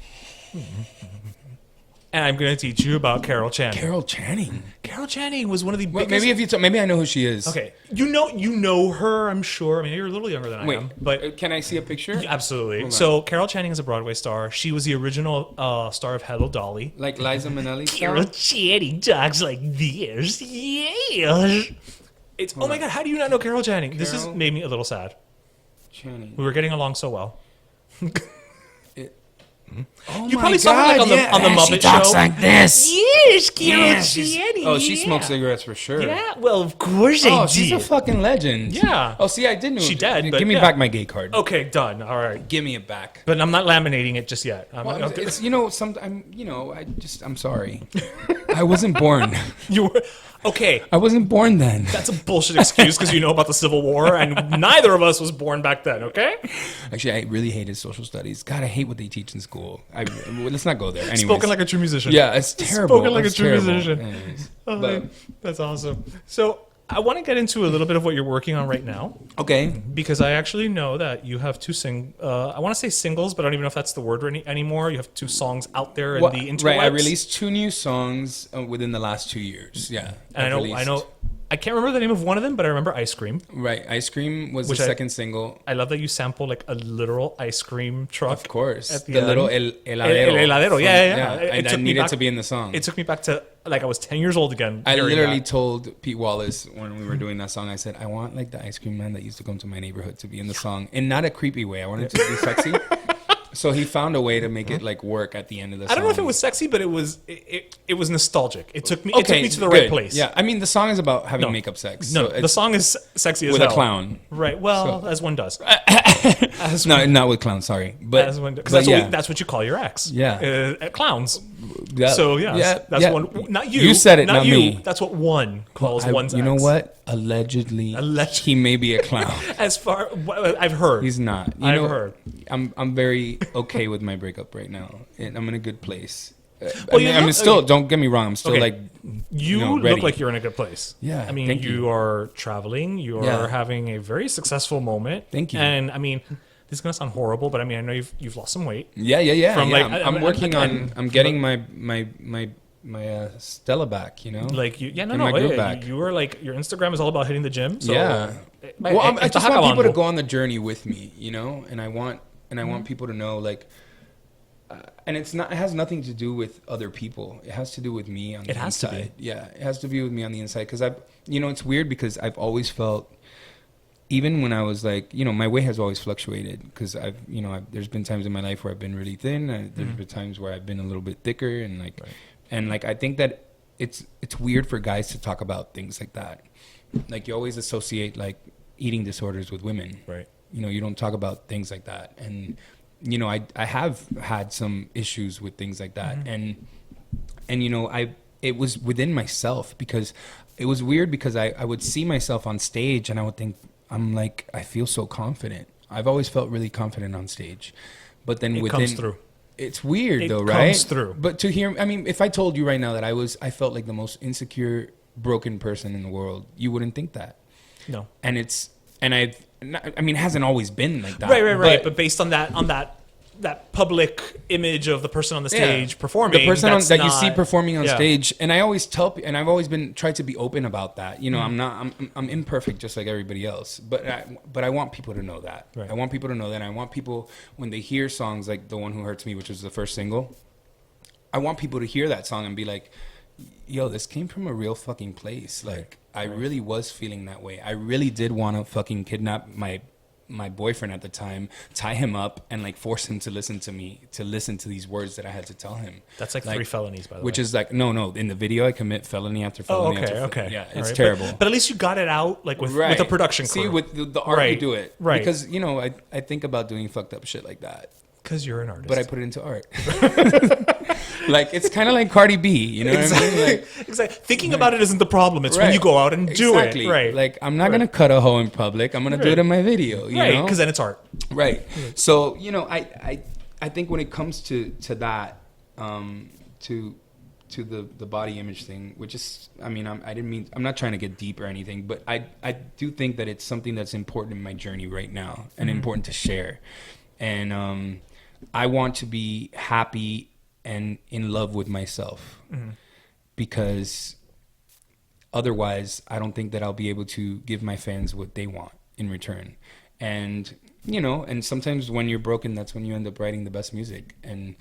And I'm going to teach you about Carol Channing. Carol Channing. Carol Channing was one of the biggest... Maybe if you maybe I know who she is. Okay. You know her, I'm sure. I mean, you're a little younger than I am. But can I see a picture? Absolutely. So Carol Channing is a Broadway star. She was the original star of Hello, Dolly. Like Liza Minnelli style? Carol Channing talks like this. Yes. It's... Oh my God, how do you not know Carol Channing? This has made me a little sad. Channing. We were getting along so well. Oh, you probably saw her, like, on the Muppet she talks Show. like this. Yes, Carol Channing. Oh, she smokes cigarettes for sure. Yeah, well, of course I did. She's a fucking legend. Yeah. Oh, see, I didn't know. She dead, but Give me yeah. back my gay card. Okay, done. All right. Give me it back. But I'm not laminating it just yet. Okay. It's, I'm sorry. I wasn't born. You were... Okay. I wasn't born then. That's a bullshit excuse because you know about the Civil War, and neither of us was born back then, okay? Actually, I really hated social studies. God, I hate what they teach in school. Let's not go there. Anyways. Spoken like a true musician. Yeah, it's terrible. Spoken like a true musician. Anyways. But that's awesome. So I want to get into a little bit of what you're working on right now. Okay. Because I actually know that you have I want to say singles, but I don't even know if that's the word anymore. You have 2 songs out there in the interwebs. Right, I released 2 new songs within the last 2 years. Yeah. And I know, I can't remember the name of one of them, but I remember Ice Cream. Right, Ice Cream was the second single. I love that you sample, like, a literal ice cream truck. Of course. At the little heladero. El heladero. Yeah. And I needed to be in the song. It took me back to, like, I was 10 years old again. I literally told Pete Wallace when we were doing that song, I said, I want, like, the ice cream man that used to come to my neighborhood to be in the song. In not a creepy way. I wanted it to be sexy. So he found a way to make it, like, work at the end of the song. I don't know if it was sexy, but it was nostalgic. It took me to the right place. Yeah, I mean, the song is about having makeup sex. No, the song is sexy as with hell. a clown. Right. Well, as one does. Not with clowns. Sorry, but that's what you call your ex. Yeah, clowns. Yeah. So that's one. Not you. You said it, not me. That's what one calls one's ex. You know what? Allegedly, he may be a clown. As far I've heard, he's not. I've heard. I'm very okay with my breakup right now. And I'm in a good place. Well, I'm still. Don't get me wrong. I'm still like. You ready. look like you're in a good place. Yeah. I mean, you are traveling. You are having a very successful moment. Thank you. And I mean, this is gonna sound horrible, but I mean, I know you've lost some weight. Yeah. From, like, I'm working on. I'm getting my Stella back. You know. Like you, my groove back. You were like, your Instagram is all about hitting the gym. So Well, I just want people to go on the journey with me. You know, and I want people to know like. And it has nothing to do with other people. It has to do with me on the inside. It has to be. Yeah, it has to be with me on the inside. Because it's weird because I've always felt, even when I was like, my weight has always fluctuated. Because there's been times in my life where I've been really thin. And there's been times where I've been a little bit thicker. And I think that it's weird for guys to talk about things like that. Like you always associate like eating disorders with women. Right. You don't talk about things like that. And I have had some issues with things like that. And it was within myself because it was weird because I would see myself on stage and I would think, I feel so confident. I've always felt really confident on stage, but then it comes through. It's weird though, It right? comes through. But to hear, if I told you right now that I felt like the most insecure, broken person in the world, you wouldn't think that. No. It hasn't always been like that. Right. But based on that public image of the person on the stage performing, the person that you see performing on stage, and I always tell, and I've always tried to be open about that. I'm imperfect just like everybody else, but I want people to know that. Right. I want people to know that. I want people when they hear songs like The One Who Hurts Me, which was the first single, I want people to hear that song and be like, yo, this came from a real fucking place. Like, I really was feeling that way. I really did want to fucking kidnap my boyfriend at the time, tie him up, and like force him to listen to me, to listen to these words that I had to tell him. That's like 3 felonies, by the way. Which is like, no. In the video, I commit felony after felony. Okay. Yeah, it's terrible. But at least you got it out, like with a production crew. See, with the art, you do it. Right. Because, I think about doing fucked up shit like that. Because you're an artist. But I put it into art. Like, it's kind of like Cardi B, you know what I mean? Like, exactly. Thinking about it isn't the problem. It's when you go out and do it. Right. Like, I'm not going to cut a hoe in public. I'm going to do it in my video, you know? Because then it's art. Right. So, I think when it comes to that, to the body image thing, which is, I'm not trying to get deep or anything, but I do think that it's something that's important in my journey right now and important to share. And I want to be happy and in love with myself, because otherwise I don't think that I'll be able to give my fans what they want in return. And, and sometimes when you're broken, that's when you end up writing the best music. And,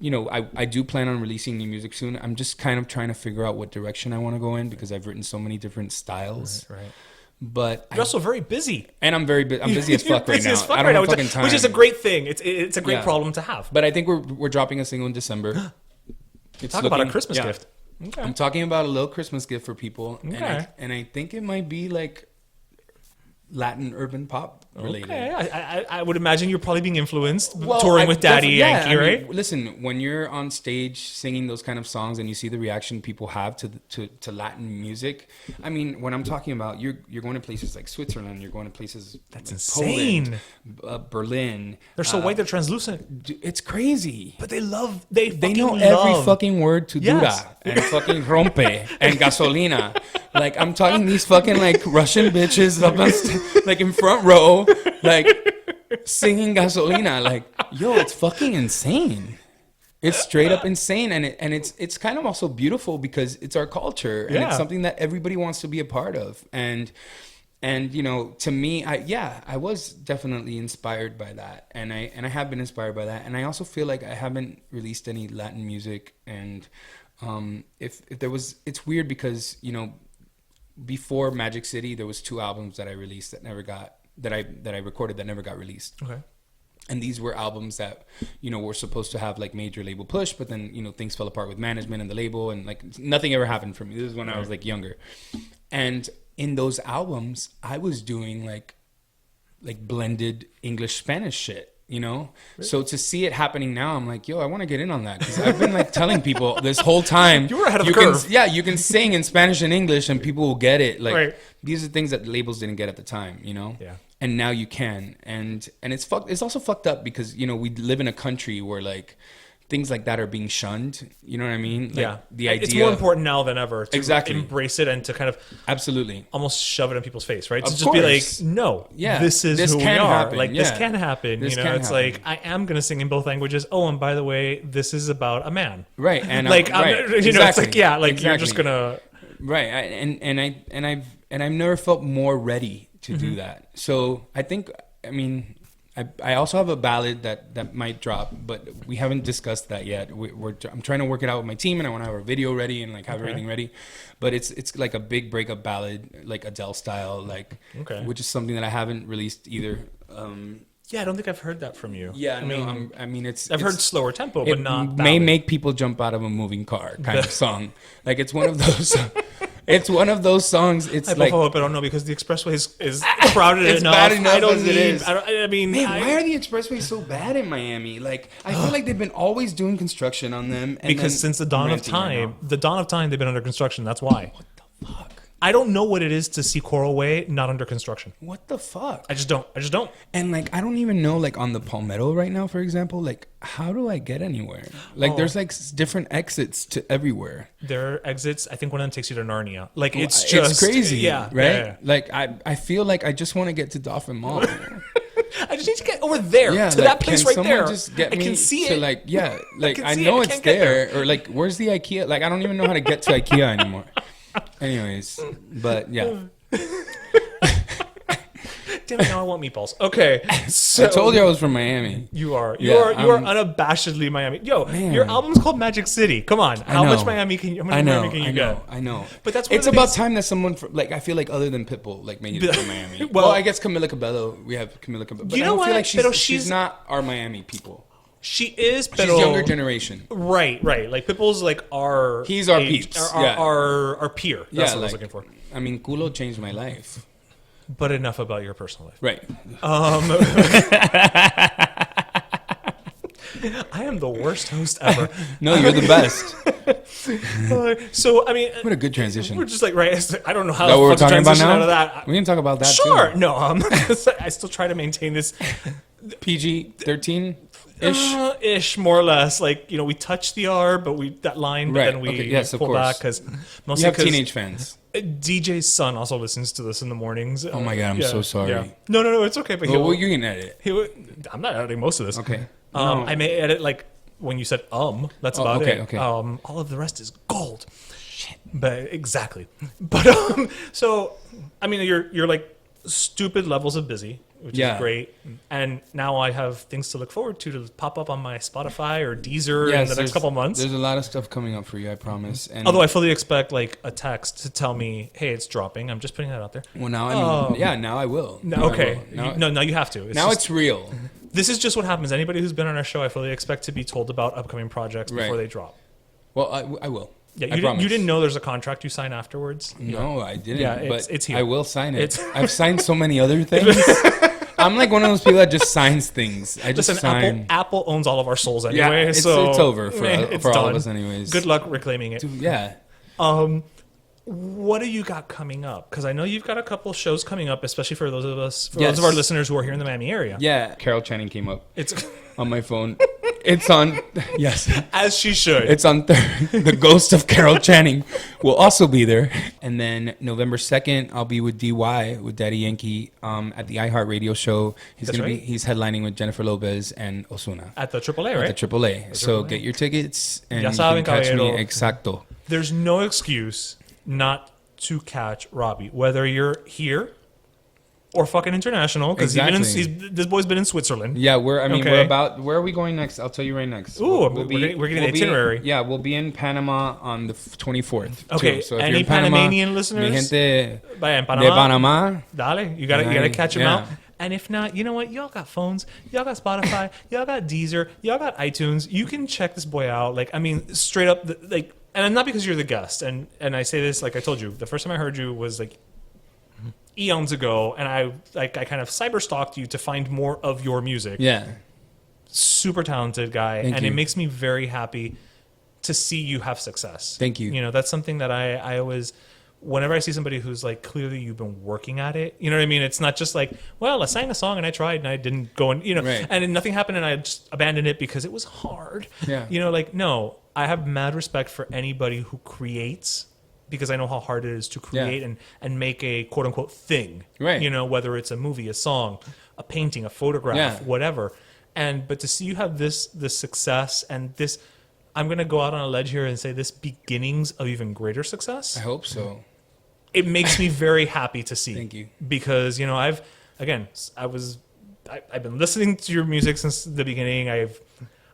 I do plan on releasing new music soon. I'm just kind of trying to figure out what direction I want to go in because I've written so many different styles. Right. But you're also very busy, and I'm busy as fuck right now. I don't have fucking time, which is a great thing. It's a great problem to have. But I think we're dropping a single in December. Talk about a Christmas gift. Okay. I'm talking about a little Christmas gift for people, okay. and I think it might be like Latin urban pop related. Okay, I would imagine you're probably being influenced touring with Daddy Yankee, right? Listen, when you're on stage singing those kind of songs and you see the reaction people have to Latin music, when I'm talking about you're going to places like Switzerland, you're going to places that's like insane, Poland, Berlin. They're so white, they're translucent. It's crazy. But they know every fucking word to dura and fucking rompe and gasolina. Like, I'm talking these fucking like Russian bitches up on like in front row, like singing gasolina. Like, yo, it's fucking insane. It's straight up insane, and it's kind of also beautiful because it's our culture and it's something that everybody wants to be a part of. And to me, I was definitely inspired by that, and I have been inspired by that. And I also feel like I haven't released any Latin music, and if there was, it's weird because before Magic City, there was 2 albums that I released that I recorded that never got released. Okay. And these were albums that, were supposed to have like major label push, but then, things fell apart with management and the label, and like nothing ever happened for me. This is when I was like younger. And in those albums, I was doing like blended English Spanish shit, you know? So to see it happening now, I'm like, yo, I want to get in on that. Because I've been like telling people this whole time. You were ahead of the curve. You can sing in Spanish and English and people will get it. Like, these are things that labels didn't get at the time, you know? Yeah. And now you can. And it's also fucked up because, you know, we live in a country where like, things like that are being shunned. You know what I mean? Like, the idea. It's more important now than ever to Exactly. embrace it and to kind of absolutely almost shove it in people's face, right? To Of just be like, course. no, Yeah. this is This who we can are. happen. Like, this Yeah. can happen. This You know, can it's happen. like, I am going to sing in both languages. Oh, and by the way, this is about a man. right. And Like, right. you know, it's Exactly. like, yeah, like you're Exactly. just going to. Right. I've never felt more ready to Mm-hmm. do that. So I think, I mean, I also have a ballad that might drop, but we haven't discussed that yet. I'm trying to work it out with my team, and I want to have our video ready and like have everything ready. But it's like a big breakup ballad, like Adele style, like which is something that I haven't released either. Yeah, I don't think I've heard that from you. Yeah, I mean, it's I've heard slower tempo, but it not may ballad. make people jump out of a moving car kind of song. Like it's one of those. It's one of those songs. It's I like hope I don't know because the expressway is crowded It's enough. bad enough I don't as it need. is. I mean, man, why are the expressways so bad in Miami? Like I feel like they've been always doing construction on them. And because then since the dawn of renting right time, they've been under construction. That's why. now. What the fuck? I don't know what it is to see Coral Way not under construction. What the fuck? I just don't. And like I don't even know like on the Palmetto right now, for example, like how do I get anywhere? Like there's like different exits to everywhere. There are exits. I think one of them takes you to Narnia. Like it's just crazy, yeah, right? yeah. Like I feel like I just want to get to Dolphin Mall. I just need to get over there to like, that place can right someone there. Just get I me can see to it. like like can I see know it. I it's can't get there. Or like where's the IKEA? Like I don't even know how to get to IKEA anymore. Anyways, but yeah. Damn it, now I want meatballs. Okay, so I told you I was from Miami. You are Yeah, unabashedly Miami. Yo, your album's called Magic City. Come on, how much Miami can you? How much Miami can you get? I know. But that's one it's of the about things- time that someone from, like I feel like other than Pitbull like made it from Miami. Well- Well, I guess Camila Cabello. We have Camila Cabello. But You I know don't feel what? like Pero she's she's- not our Miami people. She is, She's pero younger generation. Right. Like Pitbull's like our. He's our age, peeps, Our, yeah. our peer. That's Yeah, what I was like looking for. I mean, Culo changed my life. But enough about your personal life. Right. I am the worst host ever. No, you're the best. So I mean, What a good transition. we're just like right. it's like, I don't know how That what we're the fuck to talking about transition now? out of that. We can talk about that Sure. too. No. I still try to maintain this PG 13 ish. ish, more or less. Like we touch the R, but that line, Right, but then we okay, yes, of pull course. back because You mostly have 'cause teenage fans. DJ's son also listens to this in the mornings. Oh my God, I'm so sorry. No, it's okay. But Well, you can edit. I'm not editing most of this. Okay. I may edit like when you said That's Oh, about okay, it. okay. All of the rest is gold. Shit. But exactly. But so I mean, you're like stupid levels of busy, which Yeah. is great. And now I have things to look forward to pop up on my Spotify or Deezer in the next couple of months. There's a lot of stuff coming up for you, I promise. And Although I fully expect like a text to tell me, "Hey, it's dropping." I'm just putting that out there. well, now I mean, now I will. No, Now I okay. will. Now, No, you have to. now just- it's real. This is just what happens. Anybody who's been on our show, I fully expect to be told about upcoming projects before Right. they drop. Well, I will. Yeah, I promise. you didn't know there's a contract you sign afterwards? No, I didn't. Yeah, but it's here. I will sign it. It's- I've signed so many other things. I'm like one of those people that just signs things. I just Listen, sign. Apple owns all of our souls Yeah, anyway, it's so over for it's all done. of us anyways. Good luck reclaiming it. Yeah. What do you got coming up? Because I know you've got a couple shows coming up, especially for those of us, Yes. those of our listeners who are here in the Miami area. Yeah. Carol Channing came up It's on my phone. It's on. Yes. as she should. It's on the ghost of Carol Channing will also be there. And then November 2nd, I'll be with DY, with Daddy Yankee, at the iHeartRadio show. That's right. He's headlining with Jennifer Lopez and Ozuna at the AAA, right? at the AAA. So get your tickets and Ya you saben, can catch me. caballero. Exacto. There's no excuse not to catch Robbie, whether you're here or fucking international. Because Exactly. this boy's been in Switzerland. Yeah, where Okay. where are we going next? I'll tell you right next. Ooh, we're getting the itinerary. We'll be in Panama on the 24th. Okay, too. So if any you're in Panama, Panamanian listeners? Mi gente Vaya, en de Panama. Dale, you gotta catch them Yeah. out. And if not, you know what? Y'all got phones, y'all got Spotify, y'all got Deezer, y'all got iTunes. You can check this boy out. Like, I mean, straight up, like, and not because you're the guest. And I say this, like I told you, the first time I heard you was like eons ago, and I kind of cyber stalked you to find more of your music. Yeah. super talented guy, Thank and you. it makes me very happy to see you have success. Thank you. You know, that's something that I always, whenever I see somebody who's like, clearly you've been working at it, you know what I mean? It's not just like, well, I sang a song and I tried and I didn't go and, you know, Right. and nothing happened and I just abandoned it because it was hard. Yeah. You know, like, no, I have mad respect for anybody who creates, because I know how hard it is to create and make a quote unquote thing. Right. You know, whether it's a movie, a song, a painting, a photograph, Yeah. whatever. But to see you have this success and this, I'm going to go out on a ledge here and say this beginnings of even greater success. I hope so. It makes me very happy to see. Thank you. Because, you know, I've been listening to your music since the beginning.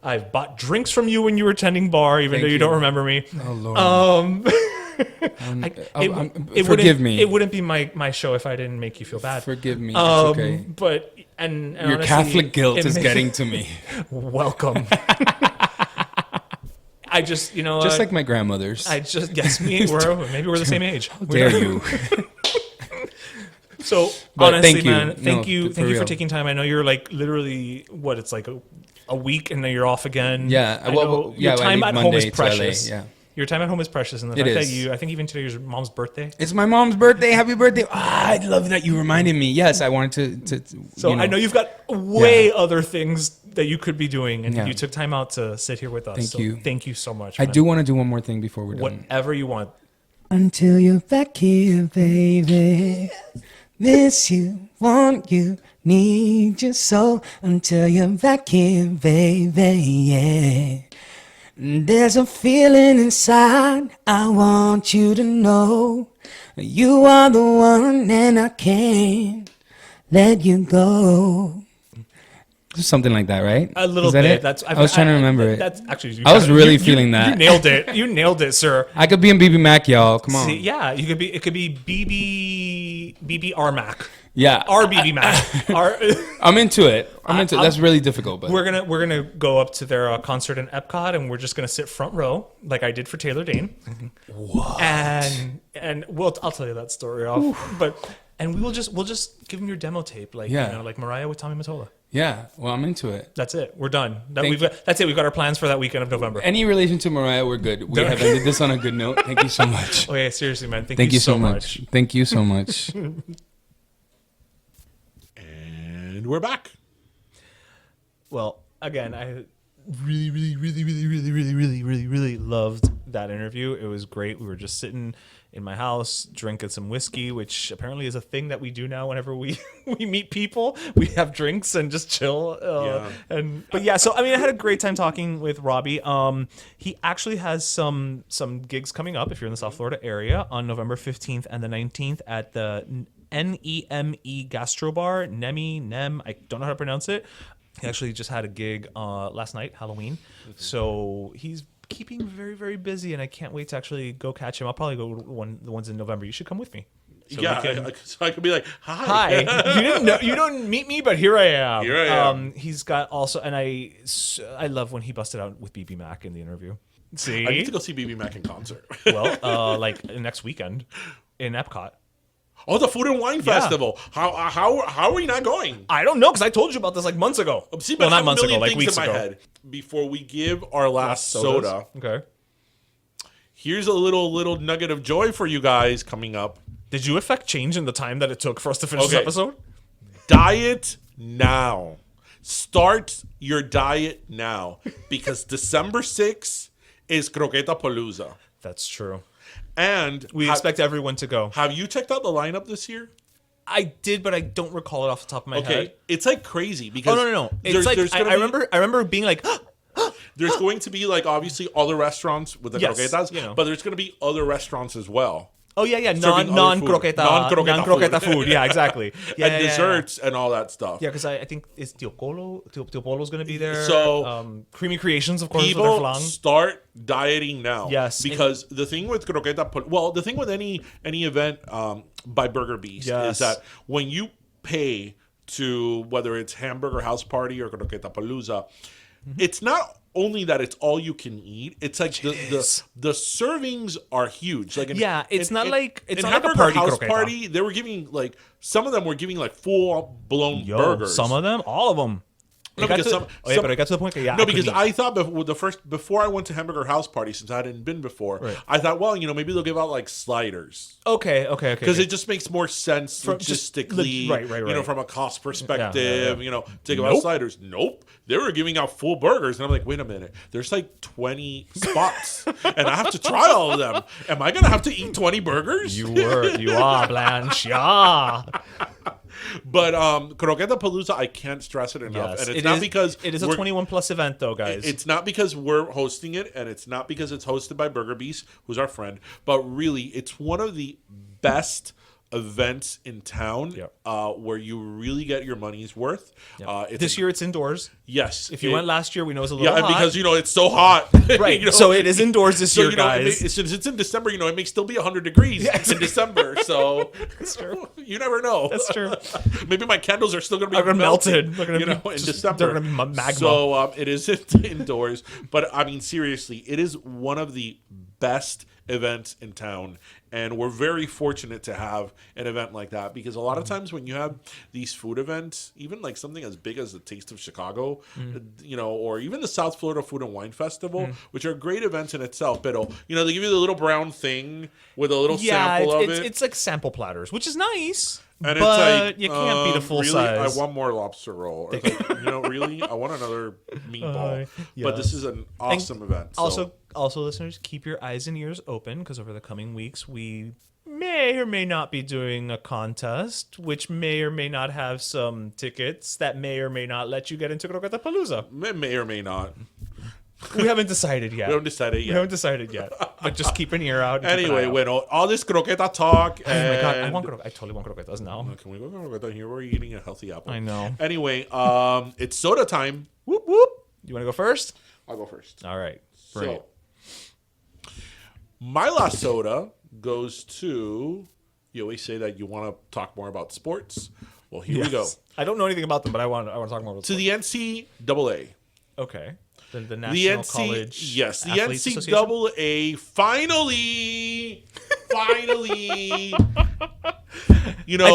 I've bought drinks from you when you were attending bar, even Thank though you you. don't remember me. Oh Lord. Forgive me. It wouldn't be my show if I didn't make you feel bad. Forgive me. It's okay. But and Your honestly, Catholic guilt it is makes- getting to me. Welcome. I just, you know, Just like my grandmother's. maybe we're the same age. How Dare you? So But honestly, thank you. man, No, thank you for for real. taking time. I know you're like literally it's like a week and then you're off again. Yeah, I well, know yeah, your I time leave at home Monday is to precious. LA, yeah. Your time at home is precious, and the It fact that is. I think even today is your mom's birthday. It's my mom's birthday. Happy birthday. I love that you reminded me. Yes, I wanted to So I know you've got way other things that you could be doing, and Yeah. you took time out to sit here with us. Thank so you. Thank you so much. I man. do want to do one more thing before we're done. Whatever you want. Until you're back here, baby. Miss you, want you, need you so. Until you're back here, baby, yeah. There's a feeling inside I want you to know. You are the one and I can't let you go. Something like that, right? A little Is that bit. it? I was trying to remember it. That's actually. I was really feeling that. You nailed it. You nailed it, sir. I could be in BB Mac, y'all. Come on. See, yeah, you could be. It could be BB Mac. Yeah. RBB Mac. I'm into it. That's really difficult, but We're gonna go up to their concert in Epcot, and we're just gonna sit front row, like I did for Taylor Dane. What? And I'll tell you that story off. And we'll just give them your demo tape, like Yeah. you know, like Mariah with Tommy Mottola. yeah, well, I'm into it. That's it. We're done. Thank you. That's it. We've got our plans for that weekend of November. Any relation to Mariah, we're good. We have ended this on a good note. Thank you so much. Okay, seriously, man. Thank Thank you you so so much. much. Thank you so much. And we're back. Well, again, I really loved that interview. It was great. We were just sitting in my house drinking some whiskey, which apparently is a thing that we do now whenever we meet people. We have drinks and just chill. But yeah, so I mean, I had a great time talking with Robbie. He actually has some gigs coming up if you're in the South Florida area on November 15th and the 19th at the NEME Gastro Bar. Nem, I don't know how to pronounce it. He actually just had a gig last night, Halloween. So he's keeping very, very busy, and I can't wait to actually go catch him. I'll probably go the ones in November. You should come with me. So So I could be like, hi. You don't meet me, but here I am. Here I am. He's got also, and I love when he busted out with BB Mac in the interview. See, I need to go see BB Mac in concert. well, like next weekend in Epcot. Oh, the Food and Wine Festival. How are we not going? I don't know because I told you about this like months ago. See, but well, I not have months a ago, million like things weeks in my ago. head. Before we give our last soda, Okay. here's a little nugget of joy for you guys coming up. Did you affect change in the time that it took for us to finish this Okay. episode? Diet now. Start your diet now because December 6th is Croqueta Palooza. That's true. And We expect everyone to go. have you checked out the lineup this year? I did, but I don't recall it off the top of my Okay, head. it's like crazy because Oh no! It's like I remember being like, there's going to be like obviously other restaurants with the Yes, croquetas, you know. but there's going to be other restaurants as well. oh yeah, Serving non other food. croqueta, Non-croqueta food. Yeah, exactly. Yeah, And desserts and all that stuff. Yeah, because I think it's Tio Polo's going to be there. So, Creamy Creations, of course, with their People flan. start dieting now. Yes. Because the thing with the thing with any event by Burger Beast Yes. is that when you pay to whether it's Hamburger House Party or Croqueta Palooza, it's not only that it's all you can eat. It's like the servings are huge. Like It's not like a Hamburger party House croqueta. Party. They were giving like some of them were giving like full blown burgers. Some of them, all of them. No, because but I got to the point that no, because I thought before I went to Hamburger House Party, since I hadn't been before, right. I thought, well, maybe they'll give out like sliders. Okay. Because it just makes more sense logistically, right. From a cost perspective, to give out sliders. Nope. They were giving out full burgers. And I'm like, wait a minute. There's like 20 spots. And I have to try all of them. Am I going to have to eat 20 burgers? You are, Blanche. Yeah. But Croqueta Palooza, I can't stress it enough. Yes, And it's not because it is a 21 plus event, though, guys. It's not because we're hosting it, and it's not because it's hosted by Burger Beast, who's our friend. But really, it's one of the best events in town where you really get your money's worth. Yep. This year it's indoors. Yes. If you went last year, we know it's a little hot. Yeah, because, it's so hot. Right. So it is indoors this year, guys. Since it's in December, it may still be 100 degrees in December. So that's true. You never know. That's true. Maybe my candles are still going to be melted. They're in December. They're going to be magma. So it is indoors. But, I mean, seriously, it is one of the best events in town, and we're very fortunate to have an event like that, because a lot of times when you have these food events, even like something as big as the Taste of Chicago, or even the South Florida Food and Wine Festival, which are great events in itself, but they give you the little brown thing with a little sample of it. It's like sample platters, which is nice. And but it's like, you can't beat a full really, size. I want more lobster roll. It's like, really? I want another meatball. But this is an awesome event. So. Also, listeners, keep your eyes and ears open, because over the coming weeks, we may or may not be doing a contest, which may or may not have some tickets that may or may not let you get into Croqueta Palooza. May or may not. We haven't decided yet. We haven't decided yet. But just keep an ear out. Anyway, all this croqueta talk. Oh my God, I totally want croquetas now. Can we go croqueta here? We're eating a healthy apple. I know. Anyway, it's soda time. Whoop, whoop. You want to go first? I'll go first. All right. Bring it. My last soda goes to, you always say that you want to talk more about sports. Well, here we go. I don't know anything about them, but I want to talk more about to sports. The NCAA. Okay. The National College. Yes, the Athletes NCAA finally. I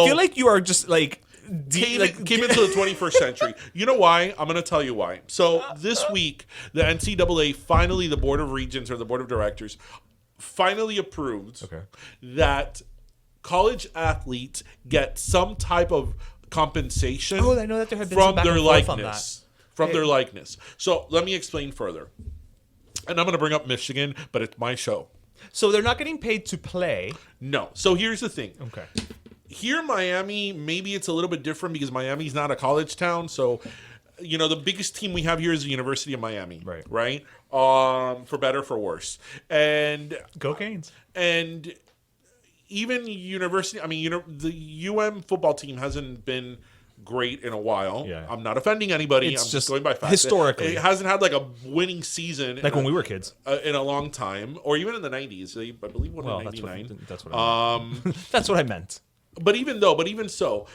feel like you are just like came into the 21st century. You know why? I'm going to tell you why. So this week, the NCAA finally, the Board of Regents or the Board of Directors, finally approved that college athletes get some type of compensation. Oh, I know that there have been from some back their and forth likeness. on that. From their likeness. So let me explain further. And I'm going to bring up Michigan, but it's my show. So they're not getting paid to play. No. So here's the thing. Okay. Here in Miami, maybe it's a little bit different because Miami's not a college town. So, the biggest team we have here is the University of Miami. Right? For better, for worse. And go Canes. And even university, the UM football team hasn't been great in a while. Yeah. I'm not offending anybody. I'm just going by facts. Historically. It hasn't had like a winning season. Like when we were kids. In a long time. Or even in the 90s. I believe in 99. That's what I meant. That's what I meant. But even so,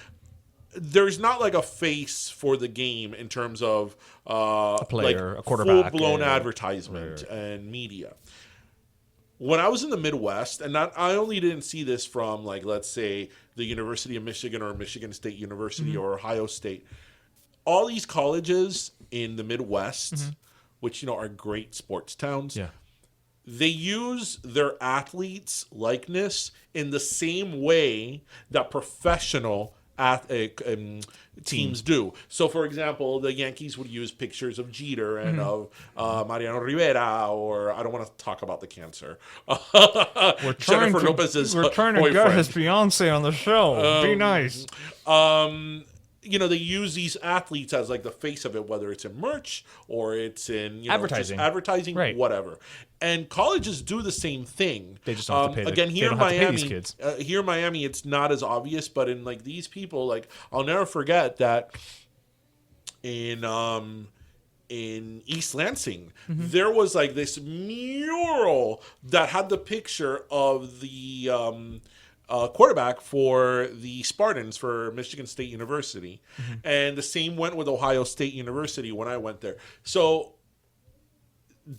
there's not like a face for the game in terms of a player, a quarterback, full-blown advertisement and media. When I was in the Midwest, and I only didn't see this from, like, let's say, the University of Michigan or Michigan State University or Ohio State. All these colleges in the Midwest, which, are great sports towns, they use their athletes' likeness in the same way that professional teams do. So, for example, the Yankees would use pictures of Jeter and of Mariano Rivera, or I don't want to talk about the cancer. Jennifer Lopez's boyfriend. Get his fiance on the show. Be nice. They use these athletes as like the face of it, whether it's in merch or it's in advertising, whatever. And colleges do the same thing. They just don't have to pay. Again, here in Miami, here in Miami, it's not as obvious, but in like these people, like I'll never forget that in East Lansing, there was like this mural that had the picture of the quarterback for the Spartans for Michigan State University. And the same went with Ohio State University when I went there. So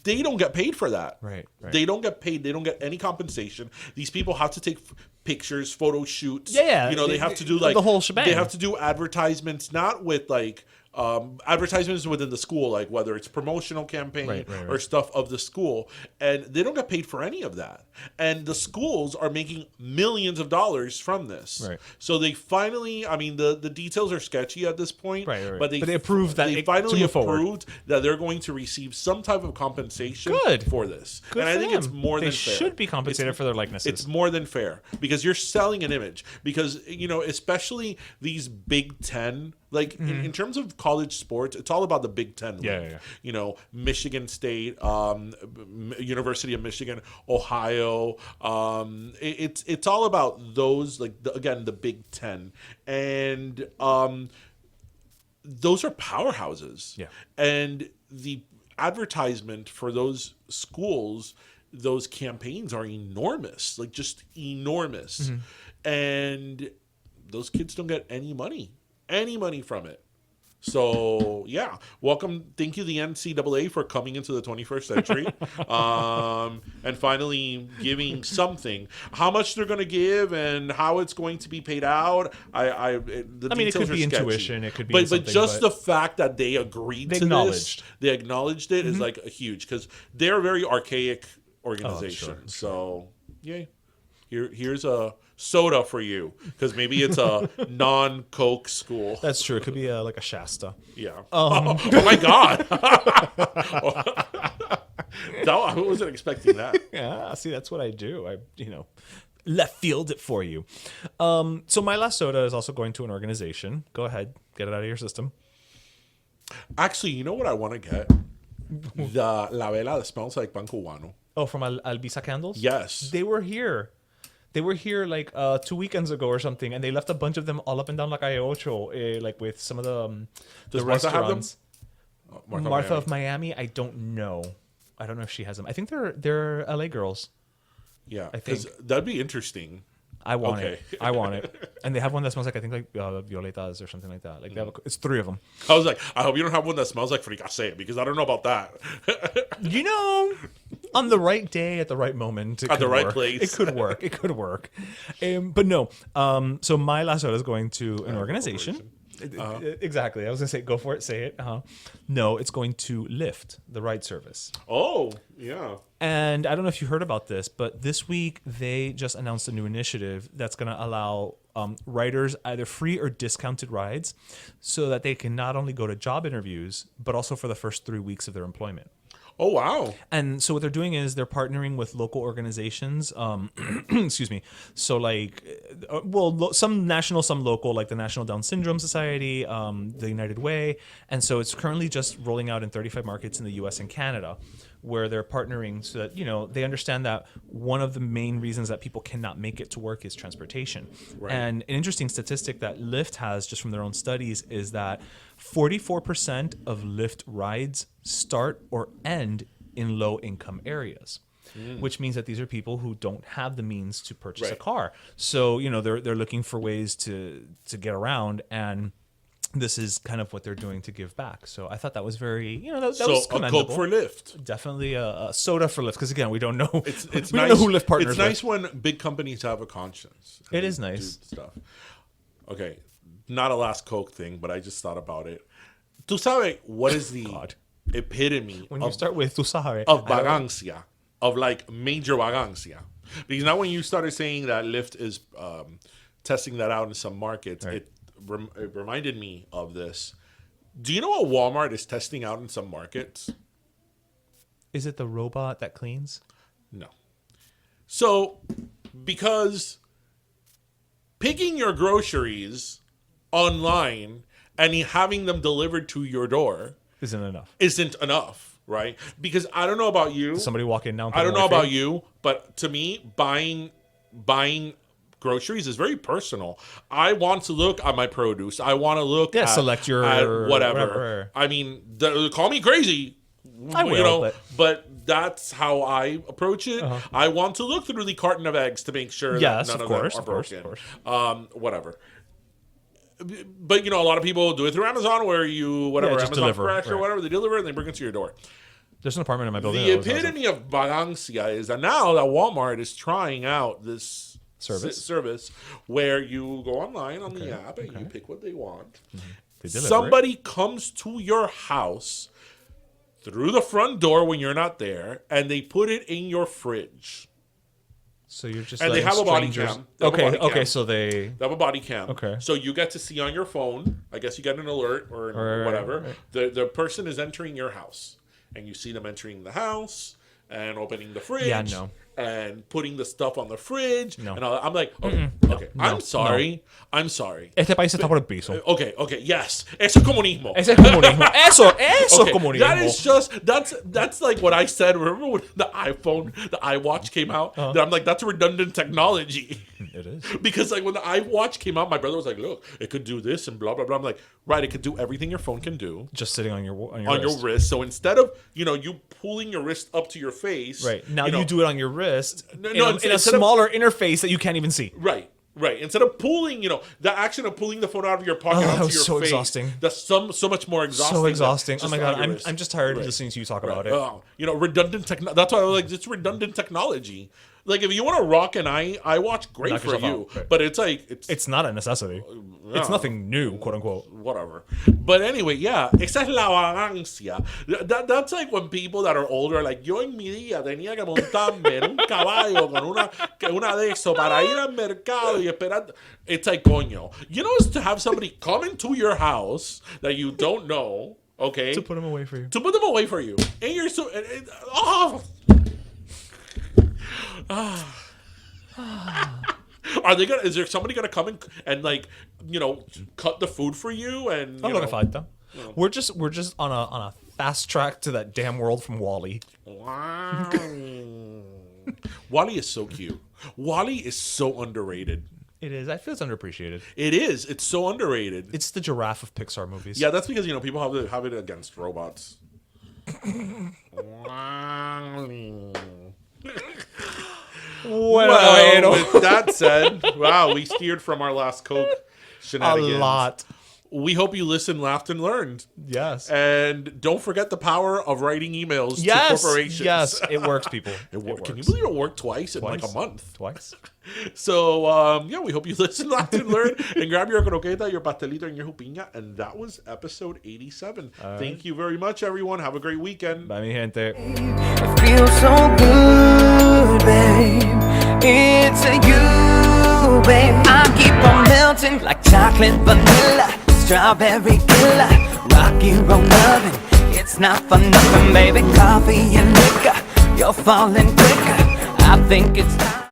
they don't get paid for that. Right. They don't get paid. They don't get any compensation. These people have to take pictures, photo shoots. Yeah. They have to do like the whole shebang. They have to do advertisements, not with like advertisements within the school, like whether it's promotional campaign or stuff of the school, and they don't get paid for any of that. And the schools are making millions of dollars from this. Right. So they finally, I mean, the details are sketchy at this point, but they approved that they finally approved that they're going to receive some type of compensation for this. Good and I for think them. it's more than fair. They should be compensated for their likenesses. It's more than fair because you're selling an image. Because, you know, especially these Big Ten, like in terms of college sports, it's all about the Big Ten. Yeah. You know, Michigan State, University of Michigan, Ohio. It's all about those, like, again, the Big Ten. And those are powerhouses. Yeah. And the advertisement for those schools, those campaigns are enormous, like just enormous. And those kids don't get any money from it. So yeah, thank you the NCAA for coming into the 21st century and finally giving something. How much they're going to give and how it's going to be paid out, I mean, it could be intuition, it could be but just the fact that they agreed to this, they acknowledged it is like a huge, because they're a very archaic organization. So yay, here's a soda for you, because maybe it's a non-Coke school. That's true. It could be like a Shasta. Yeah. Oh my God. I wasn't expecting that. Yeah. See, that's what I do. I left field it for you. So my last soda is also going to an organization. Go ahead, get it out of your system. Actually, you know what I want to get? The La Vela that smells like pan cubano. Oh, from Albisa Candles? Yes. They were here. They were here like 2 weekends ago or something, and they left a bunch of them all up and down La Calle Ocho, like with some of the restaurants. Martha of Miami? I don't know. I don't know if she has them. I think they're LA girls. Yeah, I think that'd be interesting. I want it. I want it. And they have one that smells like, I think, like violetas or something like that. Like it's 3 of them. I was like, I hope you don't have one that smells like fricassee, because I don't know about that. On the right day, at the right moment, at the right place, it could work. It could work. But no. So my last soda is going to an organization. Exactly. I was gonna say, go for it. Say it. No, it's going to Lyft, the ride service. Oh, yeah. And I don't know if you heard about this, but this week they just announced a new initiative that's going to allow riders either free or discounted rides, so that they can not only go to job interviews, but also for the first 3 weeks of their employment. Oh, wow. And so what they're doing is they're partnering with local organizations. Excuse me. So like, some national, some local, like the National Down Syndrome Society, the United Way. And so it's currently just rolling out in 35 markets in the US and Canada, where they're partnering so that, they understand that one of the main reasons that people cannot make it to work is transportation. Right. And an interesting statistic that Lyft has just from their own studies is that 44% of Lyft rides start or end in low-income areas, which means that these are people who don't have the means to purchase a car. So, they're looking for ways to get around, and this is kind of what they're doing to give back. So I thought that was very, that was commendable. A Coke for Lyft. Definitely a soda for Lyft, because again, we don't know. It's we nice, don't know who Lyft partners It's nice when big companies have a conscience. It is nice. Stuff. Okay, not a last Coke thing, but I just thought about it. Tu sabes what is the epitome when you start with tu sabes of vagancia, of like major vagancia? Because now when you started saying that Lyft is testing that out in some markets, it reminded me of this. Do you know what Walmart is testing out in some markets? Is it the robot that cleans? No. So, because picking your groceries online and having them delivered to your door isn't enough, right? Because I don't know about you. Does somebody walk in now? I don't know about you, but to me, buying groceries is very personal. I want to look at my produce. I want to look at select your at whatever. I mean, call me crazy. I will, but that's how I approach it. I want to look through the carton of eggs to make sure that none of them are broken. Whatever. But a lot of people do it through Amazon, where Amazon Fresh or whatever, they deliver it and they bring it to your door. There's an apartment in my building. The epitome of vagancia is that now that Walmart is trying out this service where you go online on the app and you pick what they want, somebody comes to your house through the front door when you're not there, and they put it in your fridge. So you're just and they have a body cam. Okay, so they have a body cam. Okay. So you get to see on your phone. I guess you get an alert or whatever. Right. The person is entering your house, and you see them entering the house and opening the fridge. Yeah, no. And putting the stuff on the fridge. No. And I'm like, okay, No, I'm sorry. No. I'm sorry. Este país está por el piso. Okay, yes. Eso es comunismo. Eso es comunismo. Eso es comunismo. That is just, that's like what I said. Remember when the iWatch came out? That I'm like, that's redundant technology. It is. Because like when the iWatch came out, my brother was like, look, it could do this and blah, blah, blah. I'm like, right, it could do everything your phone can do. Just sitting on your wrist. So instead of, you pulling your wrist up to your face. Right. Now you do it on your wrist in a smaller interface that you can't even see. Right. Instead of pulling, the action of pulling the phone out of your pocket onto your so face. Exhausting. That's so much more exhausting. So exhausting. Oh my God, wrist. I'm just tired of listening to you talk about it. Redundant technology. That's why I was like, it's redundant technology. Like if you want to rock an iWatch, great for you. Right. But it's like it's not a necessity. It's nothing new, quote unquote. Whatever. But anyway, yeah. Esa es la vagancia. That's like when people that are older are like, yo en mi día tenía que montarme en un caballo con una de eso para ir al mercado y esperar. It's like, coño. It's to have somebody come into your house that you don't know, okay? To put them away for you. And you're so... Are they gonna? Is there somebody gonna come and like cut the food for you? And I'm gonna fight them. We're just on a fast track to that damn world from WALL-E. WALL-E is so cute. WALL-E is so underrated. It is. I feel it's underappreciated. It is. It's so underrated. It's the giraffe of Pixar movies. Yeah, that's because people have it against robots. Well, with that said, wow, we steered from our last Coke shenanigans. A lot. We hope you listened, laughed, and learned. Yes. And don't forget the power of writing emails to corporations. Yes, it works, people. It works. Can you believe it worked twice in like a month? Twice. So, we hope you listened, laughed, and learned. And grab your croqueta, your pastelito, and your jupiña. And that was episode 87. Thank you very much, everyone. Have a great weekend. Bye, mi gente. It feels so good, babe. It's you, babe. I keep on melting like chocolate vanilla. Strawberry killer, rocky road loving. It's not for nothing, baby. Coffee and liquor, you're falling quicker. I think it's time.